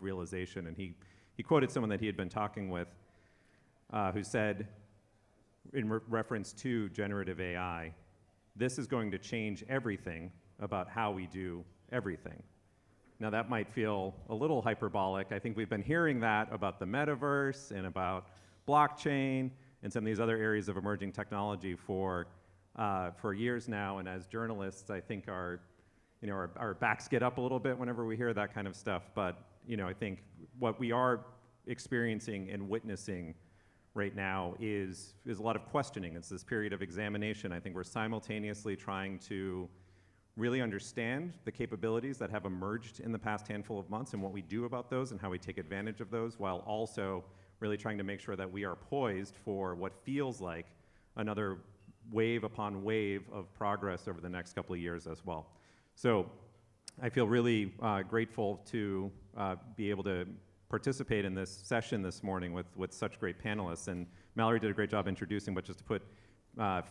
of realization. And he quoted someone that he had been talking with who said, in reference to generative AI, this is going to change everything about how we do everything. Now that might feel a little hyperbolic. I think we've been hearing that about the metaverse and about blockchain and some of these other areas of emerging technology for years now. And as journalists, I think our backs get up a little bit whenever we hear that kind of stuff. But I think what we are experiencing and witnessing right now is a lot of questioning. It's this period of examination. I think we're simultaneously trying to really understand the capabilities that have emerged in the past handful of months and what we do about those and how we take advantage of those, while also really trying to make sure that we are poised for what feels like another wave upon wave of progress over the next couple of years as well. So I feel really grateful to be able to participate in this session this morning with such great panelists. And Mallory did a great job introducing, but just to put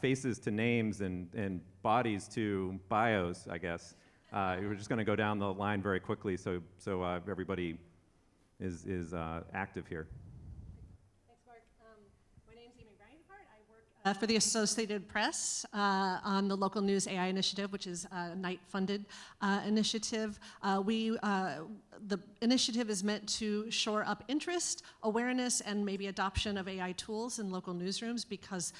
faces to names and bodies to bios, I guess. We're just going to go down the line very quickly so everybody is active here. Thanks, Mark. My name's Aimee Rinehart. I work for the Associated Press on the Local News AI Initiative, which is a Knight-funded initiative. The initiative is meant to shore up interest, awareness, and maybe adoption of AI tools in local newsrooms, because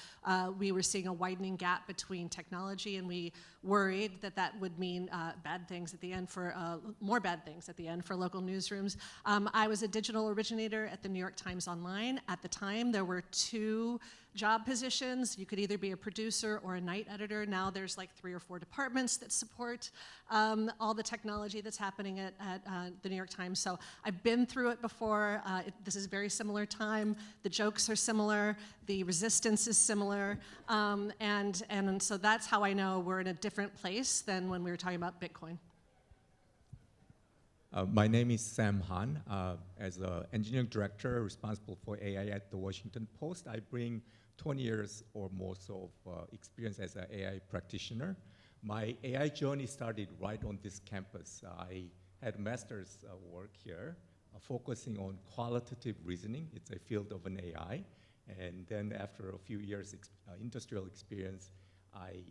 we were seeing a widening gap between technology, and we worried that would mean bad things at the end for more bad things at the end for local newsrooms. I was a digital originator at the New York Times Online. At the time, there were 2 job positions. You could either be a producer or a night editor. Now there's like 3 or 4 departments that support all the technology that's happening at the New York Times. So I've been through it before. This is a very similar time. The jokes are similar. The resistance is similar. And so that's how I know we're in a different place than when we were talking about Bitcoin. My name is Sam Han. As an engineering director responsible for AI at the Washington Post, I bring 20 years or more so of experience as an AI practitioner. My AI journey started right on this campus. I had master's work here, focusing on qualitative reasoning. It's a field of an AI. And then after a few years industrial experience, I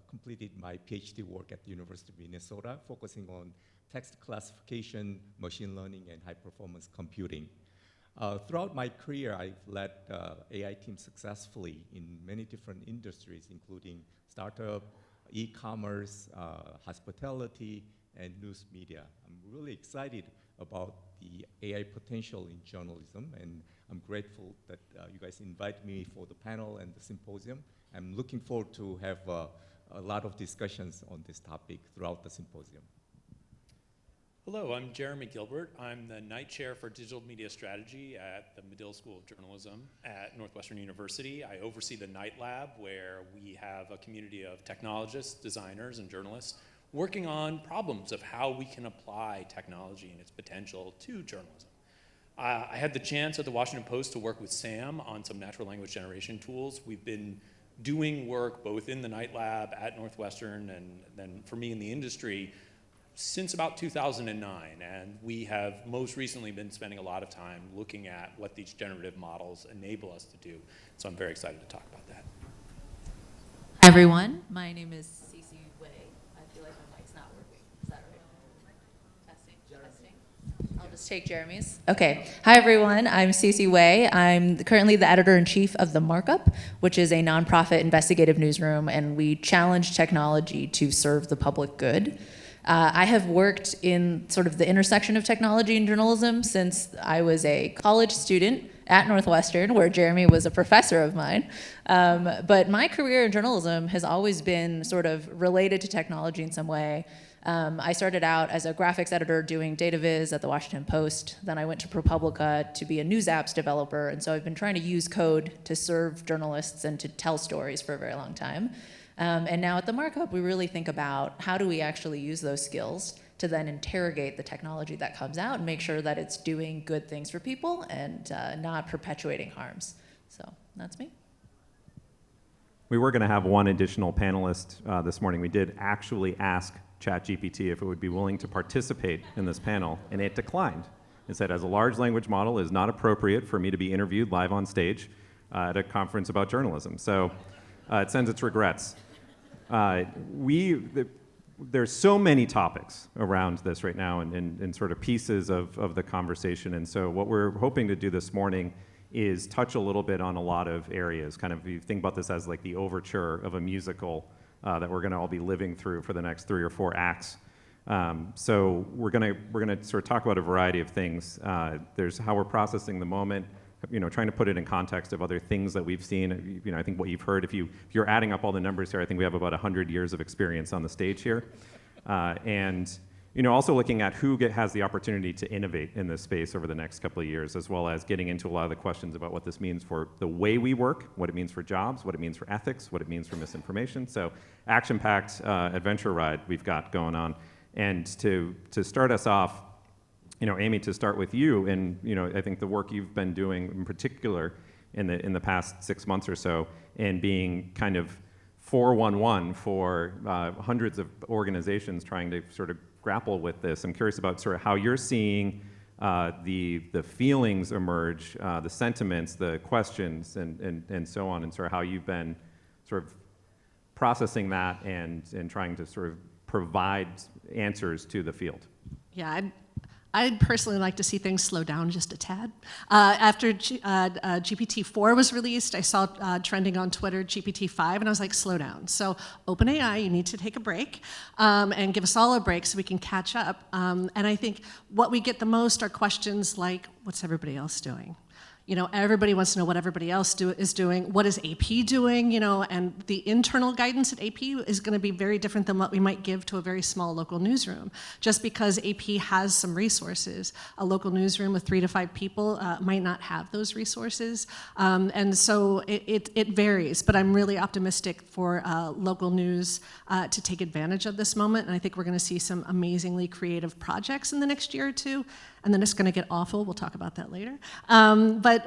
completed my PhD work at the University of Minnesota, focusing on text classification, machine learning, and high-performance computing. Throughout my career, I've led AI teams successfully in many different industries, including startup, e-commerce, hospitality, and news media. I'm really excited about the AI potential in journalism, and I'm grateful that you guys invite me for the panel and the symposium. I'm looking forward to have a lot of discussions on this topic throughout the symposium. Hello, I'm Jeremy Gilbert. I'm the Knight Chair for Digital Media Strategy at the Medill School of Journalism at Northwestern University. I oversee the Knight Lab, where we have a community of technologists, designers, and journalists working on problems of how we can apply technology and its potential to journalism. I had the chance at the Washington Post to work with Sam on some natural language generation tools. We've been doing work both in the Knight Lab at Northwestern and then for me in the industry since about 2009, and we have most recently been spending a lot of time looking at what these generative models enable us to do. So I'm very excited to talk about that. Hi everyone, my name is Sisi Wei. I feel like my mic's not working. Is that right? Testing. I'll just take Jeremy's. Okay. Hi everyone, I'm Sisi Wei. I'm currently the editor-in-chief of the Markup, which is a nonprofit investigative newsroom, and we challenge technology to serve the public good. I have worked in sort of the intersection of technology and journalism since I was a college student at Northwestern, where Jeremy was a professor of mine. But my career in journalism has always been sort of related to technology in some way. I started out as a graphics editor doing data viz at the Washington Post. Then I went to ProPublica to be a news apps developer. And so I've been trying to use code to serve journalists and to tell stories for a very long time. And now at the Markup, we really think about how do we actually use those skills to then interrogate the technology that comes out and make sure that it's doing good things for people and not perpetuating harms. So that's me. We were going to have one additional panelist this morning. We did actually ask ChatGPT if it would be willing to participate in this panel, and it declined. It said, as a large language model is not appropriate for me to be interviewed live on stage at a conference about journalism. So it sends its regrets. There's so many topics around this right now and sort of pieces of the conversation. And so what we're hoping to do this morning is touch a little bit on a lot of areas. Kind of, you think about this as like the overture of a musical that we're gonna all be living through for the next 3 or 4 acts. So we're gonna sort of talk about a variety of things. There's how we're processing the moment, trying to put it in context of other things that we've seen. I think what you've heard, if you're adding up all the numbers here, I think we have about 100 years of experience on the stage here. And also looking at who has the opportunity to innovate in this space over the next couple of years, as well as getting into a lot of the questions about what this means for the way we work, what it means for jobs, what it means for ethics, what it means for misinformation. So action-packed adventure ride we've got going on. And to start us off, Aimee, to start with you, and I think the work you've been doing in particular in the past 6 months or so, and being kind of 411 for hundreds of organizations trying to sort of grapple with this. I'm curious about sort of how you're seeing the feelings emerge, the sentiments, the questions, and so on, and sort of how you've been sort of processing that and trying to sort of provide answers to the field. Yeah, I'd personally like to see things slow down just a tad. After GPT-4 was released, I saw trending on Twitter GPT-5, and I was like, slow down. So OpenAI, you need to take a break and give us all a break so we can catch up. And I think what we get the most are questions like, what's everybody else doing? Everybody wants to know what everybody else is doing. What is AP doing? And the internal guidance at AP is going to be very different than what we might give to a very small local newsroom. Just because AP has some resources, a local newsroom with 3 to 5 people might not have those resources. And so it varies, but I'm really optimistic for local news to take advantage of this moment. And I think we're going to see some amazingly creative projects in the next year or two. And then it's going to get awful. We'll talk about that later. But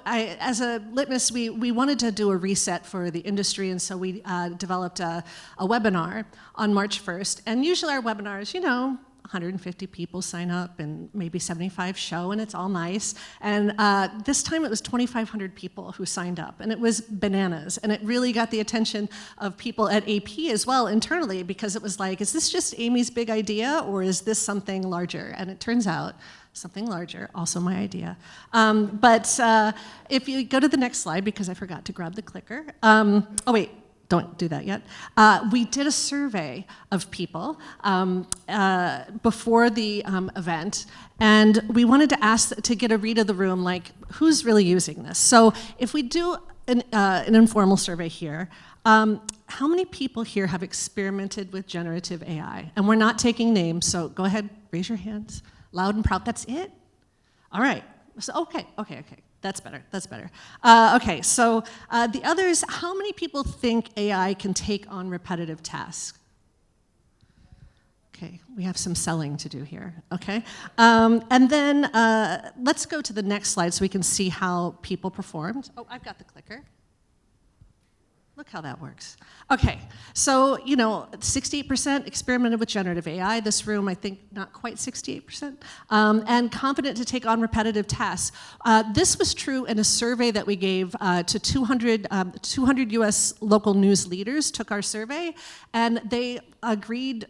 as a litmus, we wanted to do a reset for the industry, and so we developed a webinar on March 1st. And usually our webinars, 150 people sign up and maybe 75 show, and it's all nice. And this time it was 2,500 people who signed up, and it was bananas. And it really got the attention of people at AP as well internally, because it was like, is this just Aimee's big idea, or is this something larger? And it turns out something larger, also my idea. But if you go to the next slide, because I forgot to grab the clicker. Oh wait. Don't do that yet. We did a survey of people before the event, and we wanted to ask to get a read of the room, like, who's really using this? So if we do an informal survey here, how many people here have experimented with generative AI? And we're not taking names, so go ahead, raise your hands, loud and proud. That's it? All right. So, okay. That's better. Okay, so the others, how many people think AI can take on repetitive tasks? Okay, we have some selling to do here, okay? And then let's go to the next slide so we can see how people performed. Oh, I've got the clicker. Look how that works. Okay, so 68% experimented with generative AI. This room, I think, not quite 68%. And confident to take on repetitive tasks. This was true in a survey that we gave to 200 US local news leaders took our survey, and they agreed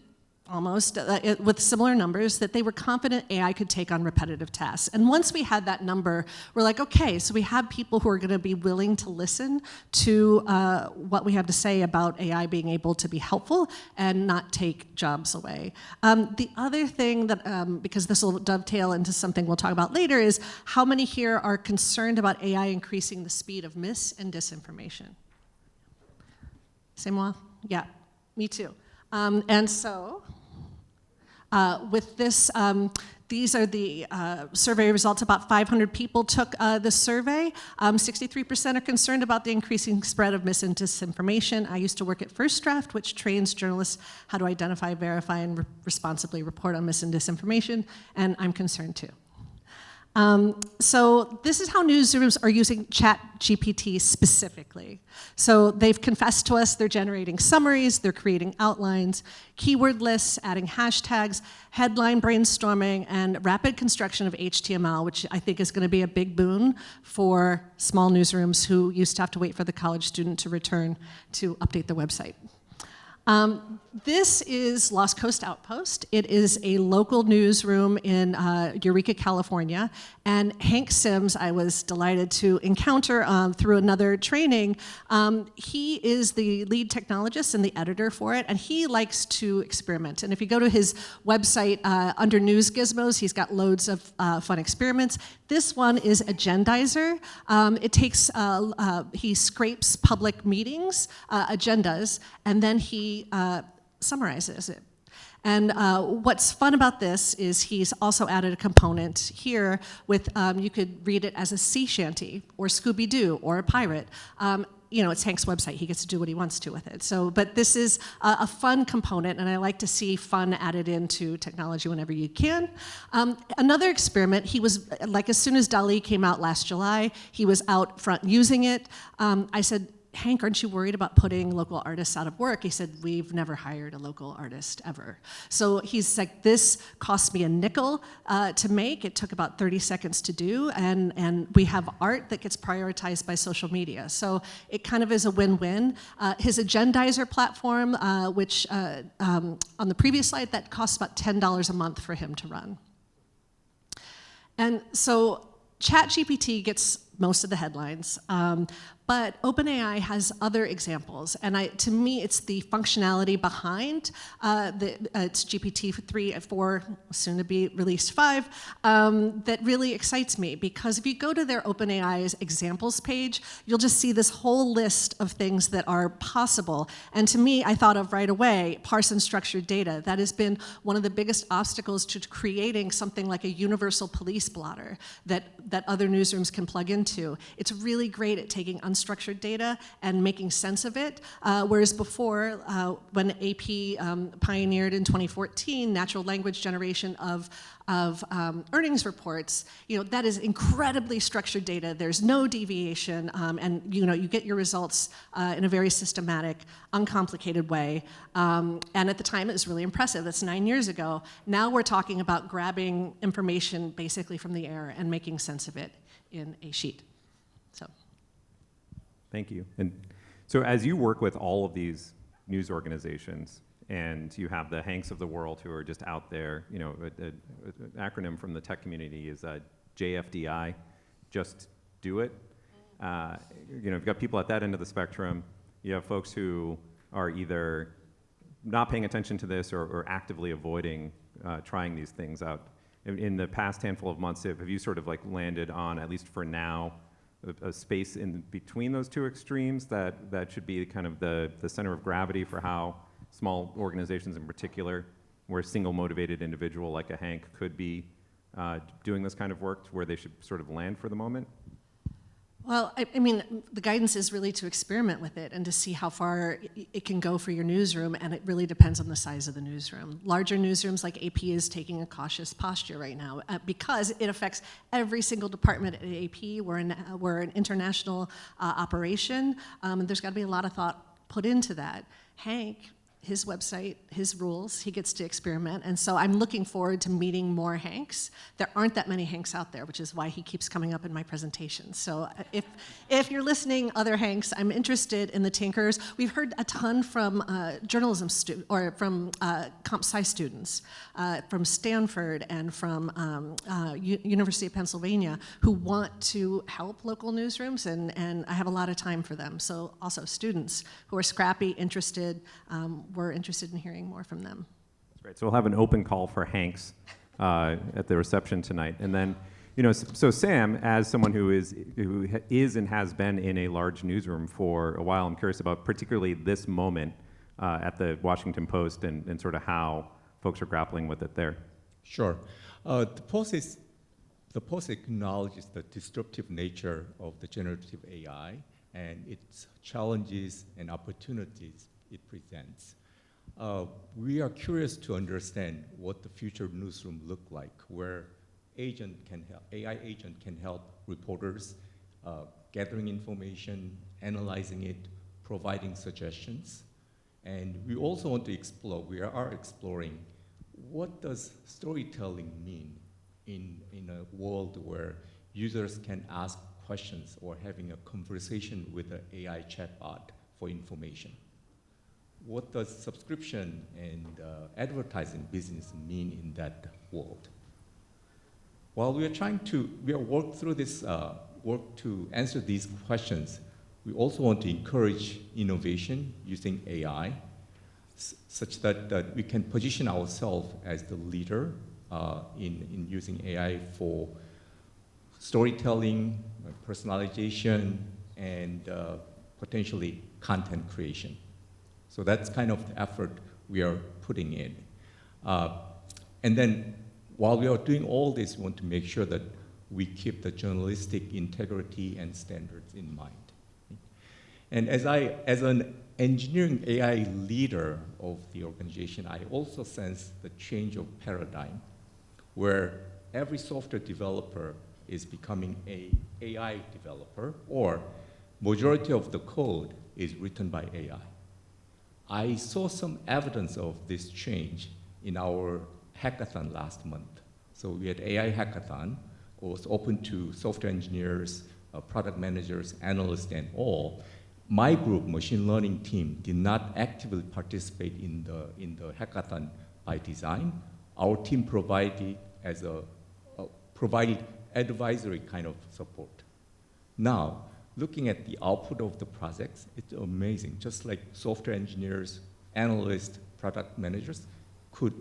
almost with similar numbers that they were confident AI could take on repetitive tasks. And once we had that number, we're like, okay, so we have people who are going to be willing to listen to what we have to say about AI being able to be helpful and not take jobs away. The other thing that, because this will dovetail into something we'll talk about later, is how many here are concerned about AI increasing the speed of mis and disinformation? C'est moi? Yeah, me too. And so, with this, these are the survey results. About 500 people took the survey. 63% are concerned about the increasing spread of mis and disinformation. I used to work at First Draft, which trains journalists how to identify, verify, and responsibly report on mis and disinformation, and I'm concerned too. So this is how newsrooms are using ChatGPT specifically. So they've confessed to us they're generating summaries, they're creating outlines, keyword lists, adding hashtags, headline brainstorming, and rapid construction of HTML, which I think is going to be a big boon for small newsrooms who used to have to wait for the college student to return to update their website. This is Lost Coast Outpost. It is a local newsroom in Eureka, California. And Hank Sims, I was delighted to encounter through another training. He is the lead technologist and the editor for it, and he likes to experiment. And if you go to his website, under News Gizmos, he's got loads of fun experiments. This one is Agendizer. It takes, he scrapes public meetings, agendas, and then he summarizes it. And what's fun about this is he's also added a component here with, you could read it as a sea shanty, or Scooby-Doo, or a pirate. You know, it's Hank's website. He gets to do what he wants to with it. So, but this is a fun component, and I like to see fun added into technology whenever you can. Another experiment, he was, like as soon as DALL-E came out last July, he was out front using it. I said, Hank, aren't you worried about putting local artists out of work? He said, we've never hired a local artist ever. So he's like, this cost me a nickel to make. It took about 30 seconds to do, and we have art that gets prioritized by social media. So it kind of is a win-win. His Agendizer platform, which on the previous slide, that costs about $10 a month for him to run. And so ChatGPT gets most of the headlines. But OpenAI has other examples, and to me, it's the functionality behind it's GPT-3, 4, soon to be released 5, that really excites me. Because if you go to their OpenAI's examples page, you'll just see this whole list of things that are possible. And to me, I thought of right away, parse unstructured data. That has been one of the biggest obstacles to creating something like a universal police blotter that other newsrooms can plug into. It's really great at taking unstructured data and making sense of it, whereas before, when AP pioneered in 2014 natural language generation of earnings reports, you know, that is incredibly structured data. There's no deviation, and you know, you get your results in a very systematic, uncomplicated way. And at the time, it was really impressive. That's 9 years ago. Now we're talking about grabbing information basically from the air and making sense of it in a sheet. So. Thank you. And so as you work with all of these news organizations, and you have the Hanks of the world who are just out there, you know, an acronym from the tech community is JFDI, just do it. You know, you've got people at that end of the spectrum. You have folks who are either not paying attention to this or actively avoiding trying these things out. In the past handful of months, have you sort of like landed on, at least for now, a space in between those two extremes that should be kind of the center of gravity for how small organizations in particular, where a single motivated individual like a Hank could be doing this kind of work, to where they should sort of land for the moment? Well, I mean, the guidance is really to experiment with it and to see how far it can go for your newsroom, and it really depends on the size of the newsroom. Larger newsrooms like AP is taking a cautious posture right now because it affects every single department at AP. We're an international operation, and there's got to be a lot of thought put into that. Hank, his website, his rules, he gets to experiment, and so I'm looking forward to meeting more Hanks. There aren't that many Hanks out there, which is why he keeps coming up in my presentations. So if you're listening, other Hanks, I'm interested in the Tinkers. We've heard a ton from journalism or from comp sci students, from Stanford and from University of Pennsylvania, who want to help local newsrooms, and I have a lot of time for them. So also students who are scrappy, interested, we're interested in hearing more from them. That's great. So we'll have an open call for Hanks at the reception tonight. And then, you know, so Sam, as someone who is and has been in a large newsroom for a while, I'm curious about particularly this moment at the Washington Post and sort of how folks are grappling with it there. Sure. The Post acknowledges the disruptive nature of the generative AI and its challenges and opportunities it presents. We are curious to understand what the future newsroom look like, where AI agent can help reporters gathering information, analyzing it, providing suggestions. And we also want to explore, we are exploring, what does storytelling mean in a world where users can ask questions or having a conversation with an AI chatbot for information? What does subscription and advertising business mean in that world? While we are working through this work to answer these questions, we also want to encourage innovation using AI, such that we can position ourselves as the leader in using AI for storytelling, personalization, and potentially content creation. So that's kind of the effort we are putting in. And then while we are doing all this, we want to make sure that we keep the journalistic integrity and standards in mind. And as an engineering AI leader of the organization, I also sense the change of paradigm where every software developer is becoming an AI developer, or majority of the code is written by AI. I saw some evidence of this change in our hackathon last month. So we had AI hackathon. It was open to software engineers, product managers, analysts, and all. My group, machine learning team, did not actively participate in the hackathon by design. Our team provided advisory kind of support. Now, looking at the output of the projects, it's amazing. Just like software engineers, analysts, product managers could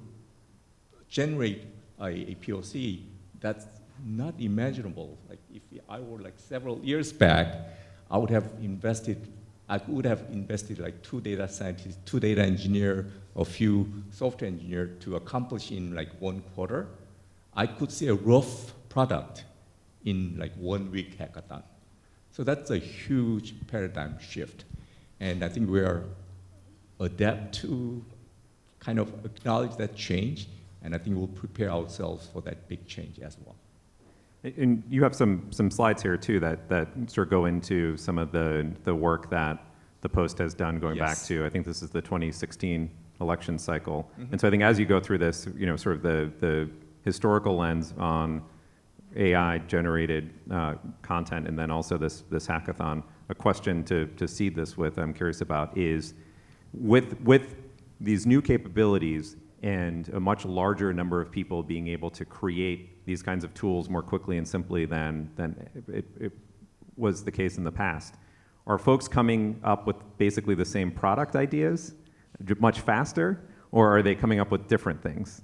generate a POC that's not imaginable. Like if I were like several years back, I would have invested like 2 data scientists, 2 data engineers, a few software engineers to accomplish in like 1 quarter. I could see a rough product in like 1 week hackathon. So that's a huge paradigm shift. And I think we are adapt to kind of acknowledge that change, and I think we'll prepare ourselves for that big change as well. And you have some slides here too that sort of go into some of the work that the Post has done going back Yes. to, I think this is the 2016 election cycle. And so I think as you go through this, sort of the historical lens on AI generated content, and then also this hackathon, a question to seed this with, I'm curious about, is with these new capabilities and a much larger number of people being able to create these kinds of tools more quickly and simply than it was the case in the past, are folks coming up with basically the same product ideas much faster, or are they coming up with different things?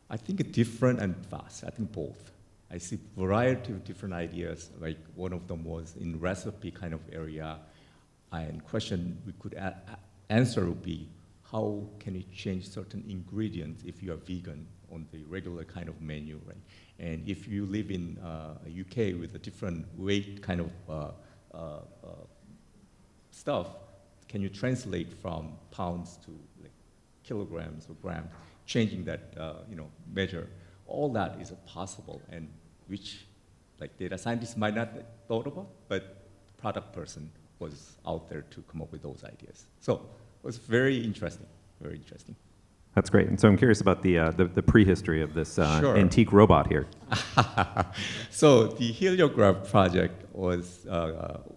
I think different and fast. I think both. I see variety of different ideas. Like one of them was in recipe kind of area, and question we could answer would be, how can you change certain ingredients if you are vegan on the regular kind of menu, right? And if you live in UK with a different weight kind of stuff, can you translate from pounds to like kilograms or grams, changing that measure? All that is possible, and which like data scientists might not have thought about, but product person was out there to come up with those ideas. So it was very interesting, very interesting. That's great. And so I'm curious about the prehistory of this Sure. antique robot here. So the heliograph project was,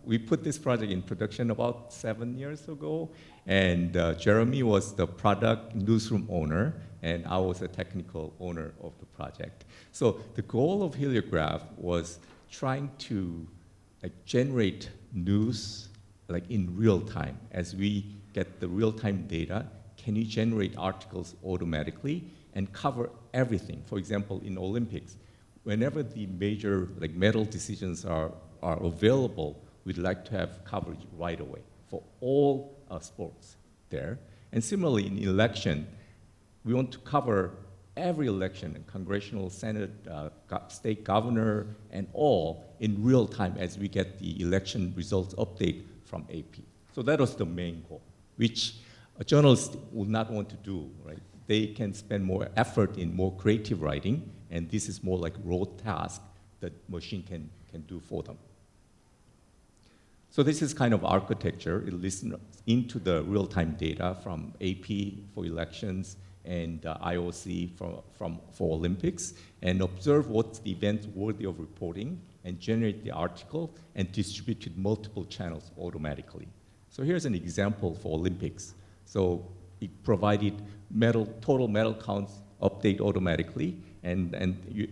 we put this project in production about 7 years ago, and Jeremy was the product newsroom owner, and I was a technical owner of the project. So the goal of heliograph was trying to generate news in real time. As we get the real-time data, can you generate articles automatically and cover everything? For example, in Olympics, whenever the major medal decisions are available, we'd like to have coverage right away for all sports there. And similarly, in election, we want to cover every election, congressional, Senate, state governor, and all in real time as we get the election results update from AP. So that was the main goal, which a journalist would not want to do, right? They can spend more effort in more creative writing and this is more like rote task that machine can do for them. So this is kind of architecture. It listens into the real-time data from AP for elections and IOC for Olympics, and observe what's the event worthy of reporting, and generate the article and distribute to multiple channels automatically. So here's an example for Olympics. So it provided total medal counts update automatically, and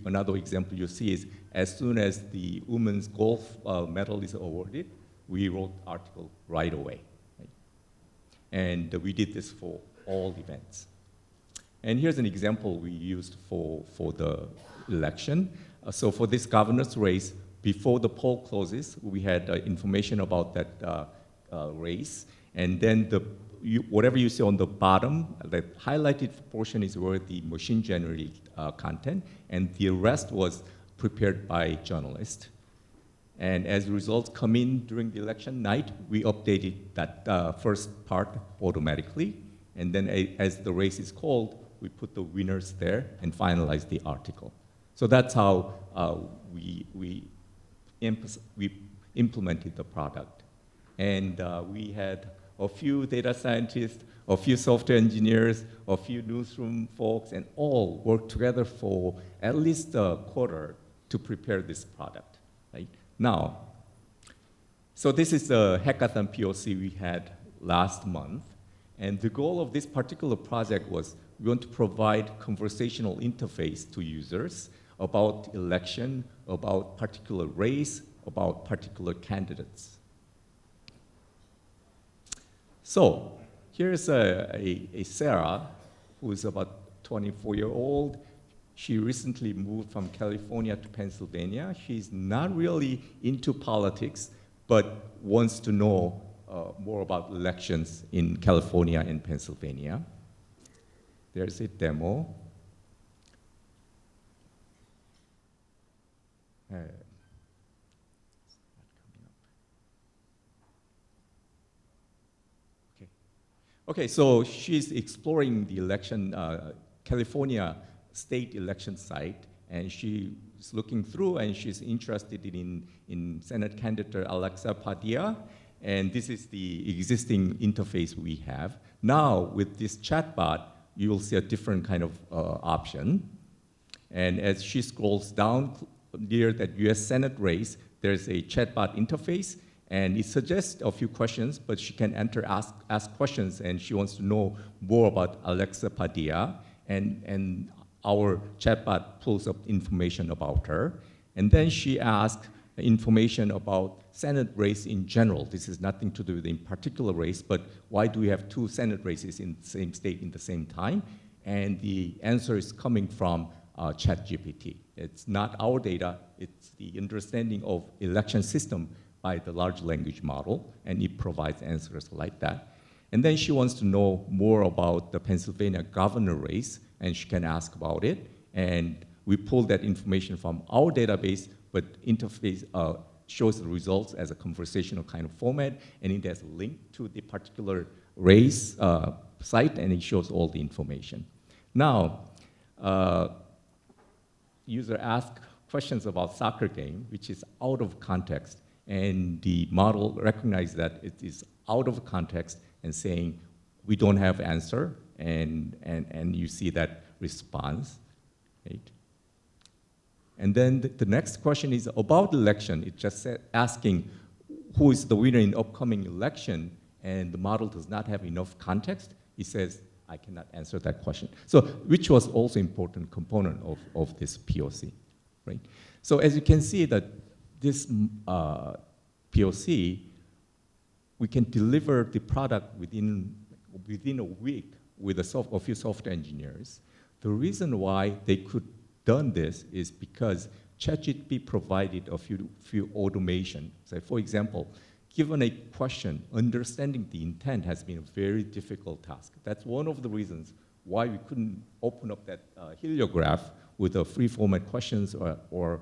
another example you see is as soon as the women's golf medal is awarded, we wrote article right away. Right? And we did this for all events. And here's an example we used for the election. So for this governor's race, before the poll closes, we had information about that race. And then whatever you see on the bottom, the highlighted portion is where the machine-generated content, and the rest was prepared by journalists. And as results come in during the election night, we updated that first part automatically. And then as the race is called, we put the winners there and finalize the article. So that's how we implemented the product. And we had a few data scientists, a few software engineers, a few newsroom folks, and all worked together for at least a quarter to prepare this product, right? Now, so this is the hackathon POC we had last month. And the goal of this particular project was we want to provide conversational interface to users about election, about particular race, about particular candidates. So here's a Sarah who is about 24-year-old. She recently moved from California to Pennsylvania. She's not really into politics, but wants to know more about elections in California and Pennsylvania. There's a demo. Okay, so she's exploring the election, California state election site, and she's looking through, and she's interested in Senate candidate Alexa Padilla, and this is the existing interface we have. Now, with this chatbot, you will see a different kind of option. And as she scrolls down near that US Senate race, there's a chatbot interface, and it suggests a few questions, but she can ask questions, and she wants to know more about Alexa Padilla, and our chatbot pulls up information about her. And then she asks information about Senate race in general. This is nothing to do with a particular race, but why do we have two Senate races in the same state in the same time? And the answer is coming from ChatGPT. It's not our data, it's the understanding of election system by the large language model, and it provides answers like that. And then she wants to know more about the Pennsylvania governor race, and she can ask about it. And we pull that information from our database, but interface shows the results as a conversational kind of format, and it has a link to the particular race site, and it shows all the information. Now, user asks questions about soccer game, which is out of context, and the model recognizes that it is out of context and saying, we don't have answer, and you see that response, right? And then the next question is about election. It just said, asking who is the winner in upcoming election, and the model does not have enough context. It says, I cannot answer that question. So, which was also important component of this POC, right? So as you can see that this POC, we can deliver the product within a week with a few software engineers. The reason why they could done this is because ChatGPT provided a few automation. So for example, given a question, understanding the intent has been a very difficult task. That's one of the reasons why we couldn't open up that heliograph with a free format questions or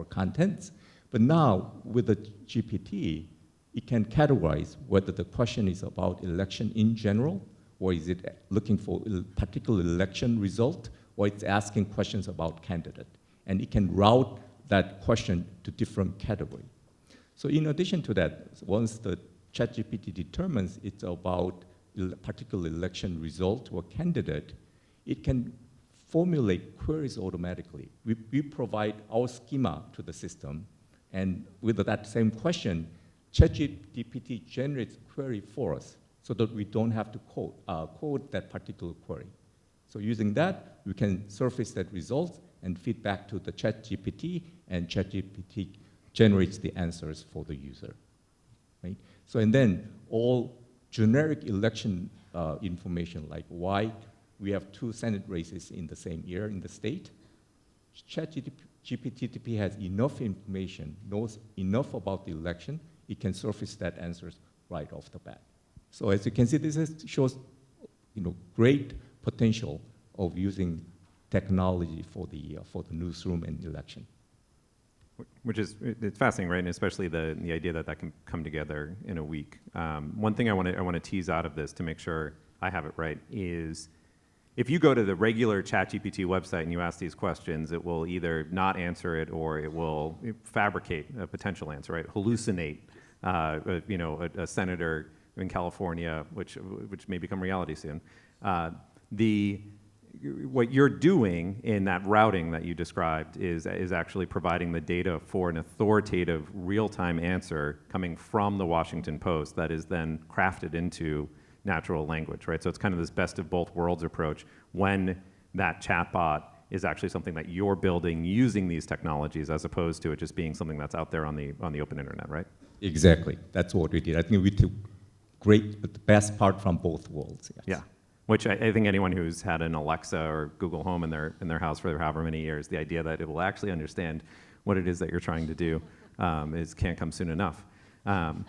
contents. But now with the GPT, it can categorize whether the question is about election in general, or is it looking for a particular election result, or it's asking questions about candidate. And it can route that question to different category. So in addition to that, once the ChatGPT determines it's about a particular election result or candidate, it can formulate queries automatically. We provide our schema to the system, and with that same question, ChatGPT generates query for us so that we don't have to code that particular query. So using that, we can surface that result and feed back to the ChatGPT, and ChatGPT generates the answers for the user, right? So, and then all generic election information, like why we have 2 Senate races in the same year in the state, ChatGPT has enough information, knows enough about the election, it can surface that answers right off the bat. So as you can see, this shows, great potential of using technology for the newsroom and election. Which is, it's fascinating, right? And especially the idea that that can come together in a week. One thing I want to tease out of this to make sure I have it right is, if you go to the regular ChatGPT website and you ask these questions, it will either not answer it or it will fabricate a potential answer, right? Hallucinate, a senator in California, which may become reality soon. What you're doing in that routing that you described is actually providing the data for an authoritative real-time answer coming from the Washington Post that is then crafted into natural language, right? So it's kind of this best of both worlds approach when that chatbot is actually something that you're building using these technologies, as opposed to it just being something that's out there on the open internet, right? Exactly, that's what we did. I think we took the best part from both worlds. Yes. Yeah. Which I think anyone who's had an Alexa or Google Home in their house for however many years, the idea that it will actually understand what it is that you're trying to do can't come soon enough. And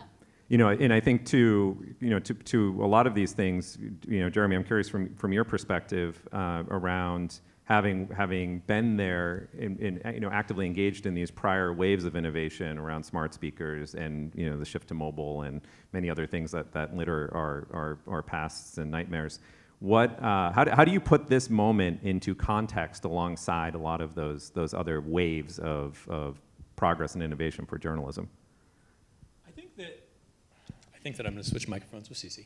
I think to a lot of these things, Jeremy, I'm curious from your perspective around having been there in actively engaged in these prior waves of innovation around smart speakers and the shift to mobile and many other things that litter our pasts and nightmares. How do you put this moment into context alongside a lot of those other waves of progress and innovation for journalism? I think that I'm going to switch microphones with Sisi.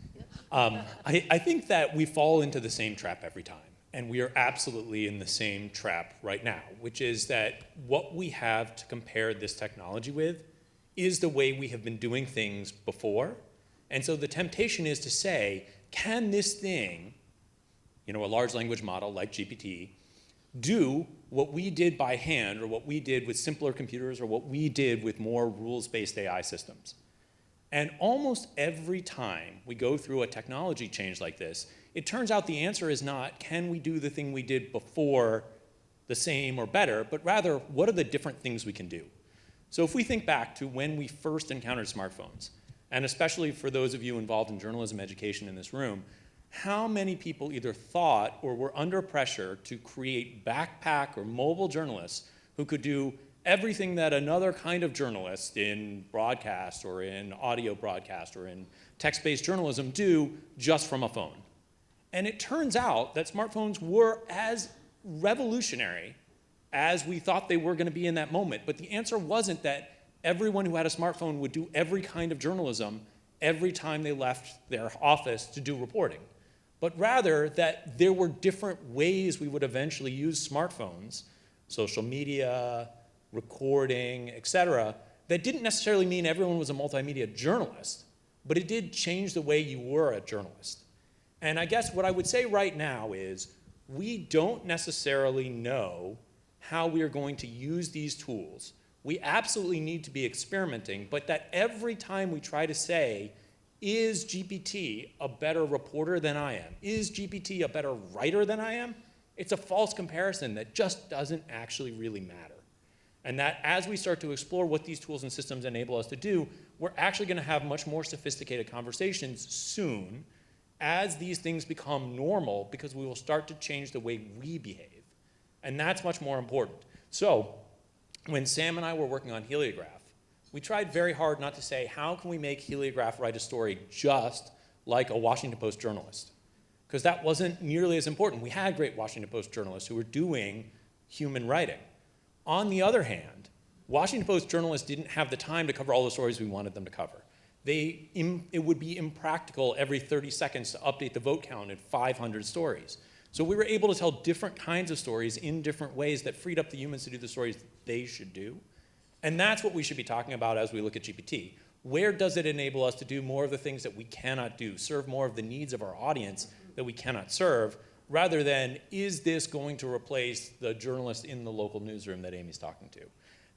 I think that we fall into the same trap every time, and we are absolutely in the same trap right now, which is that what we have to compare this technology with is the way we have been doing things before. And so the temptation is to say, can this thing, a large language model like GPT, do what we did by hand, or what we did with simpler computers, or what we did with more rules-based AI systems? And almost every time we go through a technology change like this, it turns out the answer is not, can we do the thing we did before the same or better, but rather, what are the different things we can do? So if we think back to when we first encountered smartphones, and especially for those of you involved in journalism education in this room, how many people either thought or were under pressure to create backpack or mobile journalists who could do everything that another kind of journalist in broadcast or in audio broadcast or in text-based journalism do just from a phone? And it turns out that smartphones were as revolutionary as we thought they were going to be in that moment. But the answer wasn't that everyone who had a smartphone would do every kind of journalism every time they left their office to do reporting, but rather that there were different ways we would eventually use smartphones, social media, recording, et cetera, that didn't necessarily mean everyone was a multimedia journalist, but it did change the way you were a journalist. And I guess what I would say right now is we don't necessarily know how we are going to use these tools. We absolutely need to be experimenting, but that every time we try to say, is GPT a better reporter than I am? Is GPT a better writer than I am? It's a false comparison that just doesn't actually really matter. And that as we start to explore what these tools and systems enable us to do, we're actually going to have much more sophisticated conversations soon as these things become normal, because we will start to change the way we behave. And that's much more important. So when Sam and I were working on Heliograph, we tried very hard not to say, how can we make Heliograph write a story just like a Washington Post journalist? because that wasn't nearly as important. We had great Washington Post journalists who were doing human writing. On the other hand, Washington Post journalists didn't have the time to cover all the stories we wanted them to cover. It would be impractical every 30 seconds to update the vote count in 500 stories. So we were able to tell different kinds of stories in different ways that freed up the humans to do the stories they should do. And that's what we should be talking about as we look at GPT. Where does it enable us to do more of the things that we cannot do, serve more of the needs of our audience that we cannot serve, rather than, is this going to replace the journalist in the local newsroom that Aimee's talking to?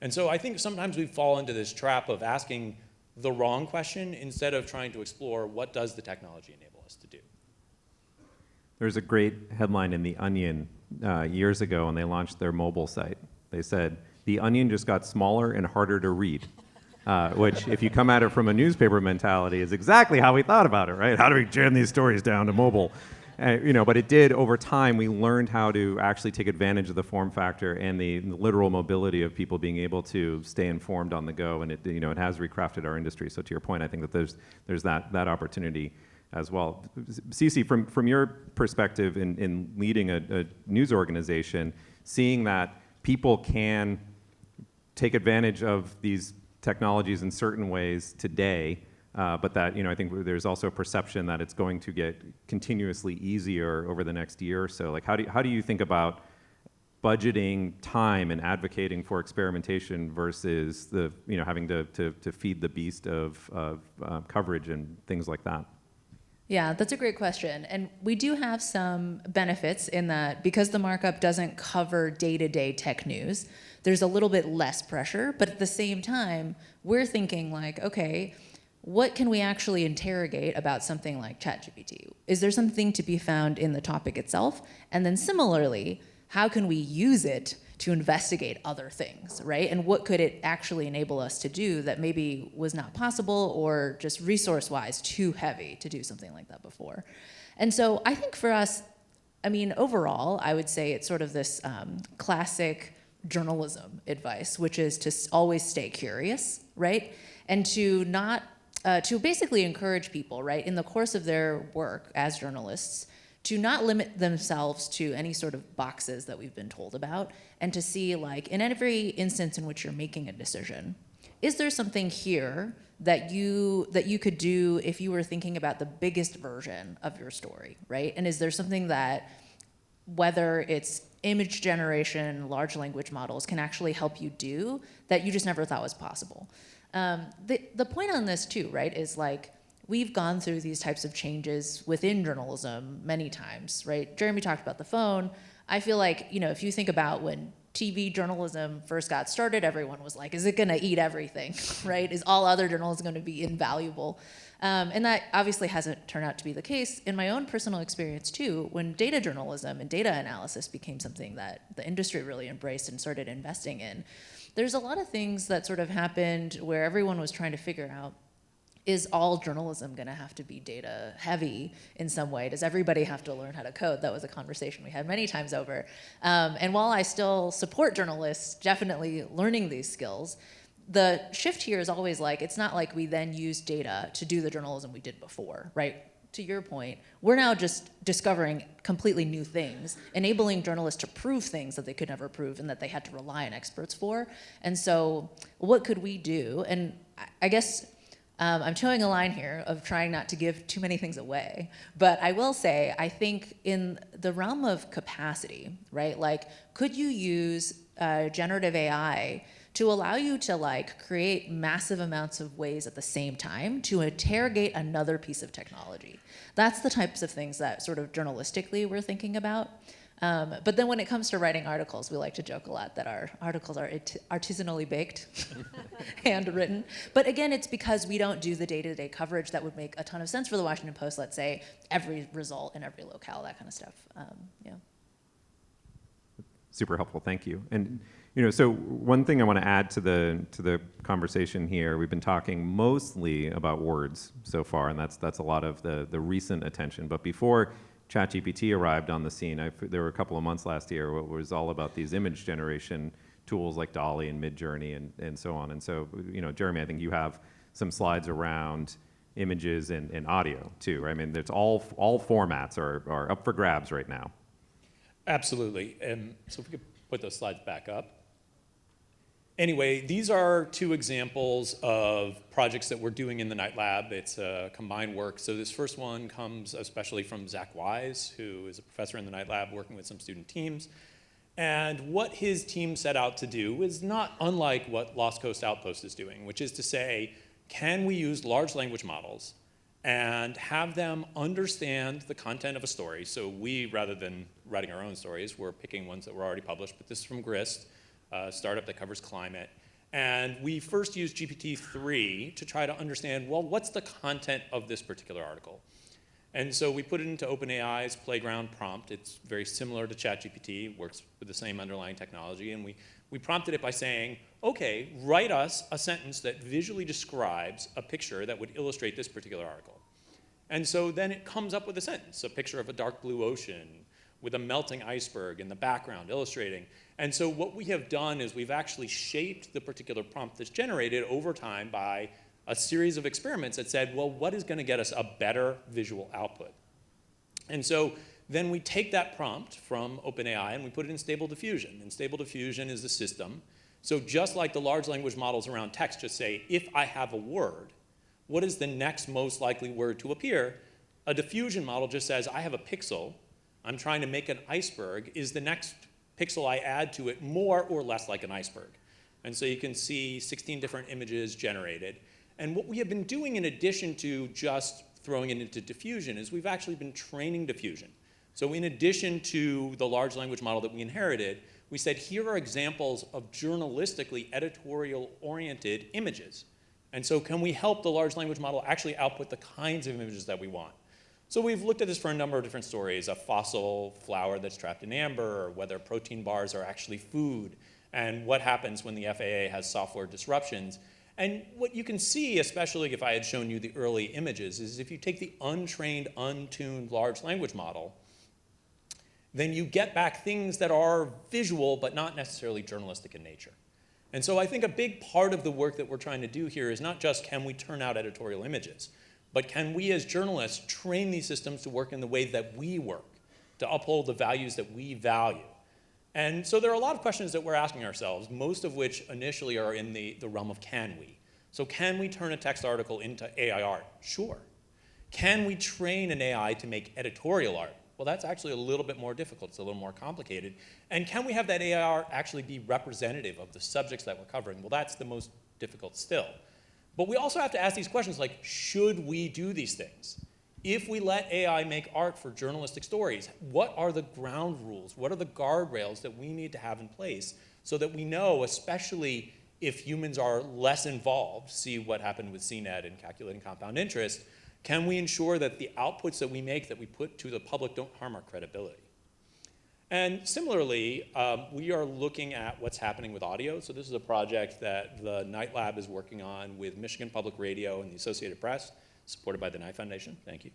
And so I think sometimes we fall into this trap of asking the wrong question instead of trying to explore what does the technology enable us to do. There's a great headline in The Onion years ago when they launched their mobile site. They said, "The Onion just got smaller and harder to read," which, if you come at it from a newspaper mentality, is exactly how we thought about it, right? How do we jam these stories down to mobile? But it did, over time, we learned how to actually take advantage of the form factor and the literal mobility of people being able to stay informed on the go, and it has recrafted our industry. So to your point, I think that there's that opportunity as well. Sisi, from your perspective in leading a news organization, seeing that people can take advantage of these technologies in certain ways today, but that I think there's also a perception that it's going to get continuously easier over the next year or so. Like, how do you think about budgeting time and advocating for experimentation versus the having to feed the beast of coverage and things like that? Yeah, that's a great question. And we do have some benefits in that because the markup doesn't cover day-to-day tech news, there's a little bit less pressure. But at the same time, we're thinking like, okay, what can we actually interrogate about something like ChatGPT? Is there something to be found in the topic itself? And then similarly, how can we use it to investigate other things, right? And what could it actually enable us to do that maybe was not possible or just resource-wise too heavy to do something like that before? And so I think for us, I mean, overall, I would say it's sort of this classic journalism advice, which is to always stay curious, right? And to not, to basically encourage people, right, in the course of their work as journalists, to not limit themselves to any sort of boxes that we've been told about, and to see, like, in every instance in which you're making a decision, is there something here that you could do if you were thinking about the biggest version of your story, right? And is there something that, whether it's image generation, large language models, can actually help you do that you just never thought was possible? The point on this too, right, is like, we've gone through these types of changes within journalism many times, right? Jeremy talked about the phone. I feel like, if you think about when TV journalism first got started, everyone was like, is it gonna eat everything, right? Is all other journalism gonna be invaluable? And that obviously hasn't turned out to be the case. In my own personal experience too, when data journalism and data analysis became something that the industry really embraced and started investing in, there's a lot of things that sort of happened where everyone was trying to figure out, is all journalism gonna have to be data heavy in some way? Does everybody have to learn how to code? That was a conversation we had many times over. And while I still support journalists definitely learning these skills, the shift here is always like, it's not like we then use data to do the journalism we did before, right? To your point, we're now just discovering completely new things, enabling journalists to prove things that they could never prove and that they had to rely on experts for. And so what could we do? And I guess, I'm towing a line here of trying not to give too many things away, but I will say, I think in the realm of capacity, right? Like, could you use generative AI to allow you to like create massive amounts of ways at the same time to interrogate another piece of technology? That's the types of things that sort of journalistically we're thinking about. But then when it comes to writing articles, we like to joke a lot that our articles are artisanally baked, handwritten. But again, it's because we don't do the day-to-day coverage that would make a ton of sense for the Washington Post, let's say, every result in every locale, that kind of stuff. Yeah. Super helpful, thank you. And so one thing I want to add to the conversation here, we've been talking mostly about words so far, and that's a lot of the recent attention. But before ChatGPT arrived on the scene, there were a couple of months last year where it was all about these image generation tools like DALL-E and Midjourney and so on. And so, Jeremy, I think you have some slides around images and audio too. Right? I mean, it's all formats are up for grabs right now. Absolutely. So if we could put those slides back up. Anyway, these are two examples of projects that we're doing in the Night Lab. It's a combined work. So this first one comes especially from Zach Wise, who is a professor in the Night Lab working with some student teams. And what his team set out to do is not unlike what Lost Coast Outpost is doing, which is to say, can we use large language models and have them understand the content of a story? So we, rather than writing our own stories, we're picking ones that were already published, but this is from Grist, a startup that covers climate. And we first used GPT-3 to try to understand, well, what's the content of this particular article? And so we put it into OpenAI's Playground prompt. It's very similar to ChatGPT, works with the same underlying technology. And we prompted it by saying, okay, write us a sentence that visually describes a picture that would illustrate this particular article. And so then it comes up with a sentence, a picture of a dark blue ocean with a melting iceberg in the background illustrating. And so what we have done is we've actually shaped the particular prompt that's generated over time by a series of experiments that said, well, what is going to get us a better visual output? And so then we take that prompt from OpenAI and we put it in Stable Diffusion. And Stable Diffusion is the system. So just like the large language models around text just say, if I have a word, what is the next most likely word to appear? A diffusion model just says, I have a pixel. I'm trying to make an iceberg. Is the next pixel I add to it more or less like an iceberg? And so you can see 16 different images generated. And what we have been doing in addition to just throwing it into diffusion is we've actually been training diffusion. So in addition to the large language model that we inherited, we said, here are examples of journalistically editorial-oriented images. And so can we help the large language model actually output the kinds of images that we want? So we've looked at this for a number of different stories, a fossil flower that's trapped in amber, or whether protein bars are actually food, and what happens when the FAA has software disruptions. And what you can see, especially if I had shown you the early images, is if you take the untrained, untuned large language model, then you get back things that are visual but not necessarily journalistic in nature. And so I think a big part of the work that we're trying to do here is not just can we turn out editorial images, but can we as journalists train these systems to work in the way that we work, to uphold the values that we value. And so there are a lot of questions that we're asking ourselves, most of which initially are in the realm of can we. So can we turn a text article into AI art? Sure. Can we train an AI to make editorial art? Well, that's actually a little bit more difficult. It's a little more complicated. And can we have that AI art actually be representative of the subjects that we're covering? Well, that's the most difficult still. But we also have to ask these questions like, should we do these things? If we let AI make art for journalistic stories, what are the ground rules? What are the guardrails that we need to have in place so that we know, especially if humans are less involved, see what happened with CNET and calculating compound interest, can we ensure that the outputs that we make, that we put to the public, don't harm our credibility? And similarly, we are looking at what's happening with audio. So this is a project that the Night Lab is working on with Michigan Public Radio and the Associated Press, supported by the Knight Foundation. Thank you.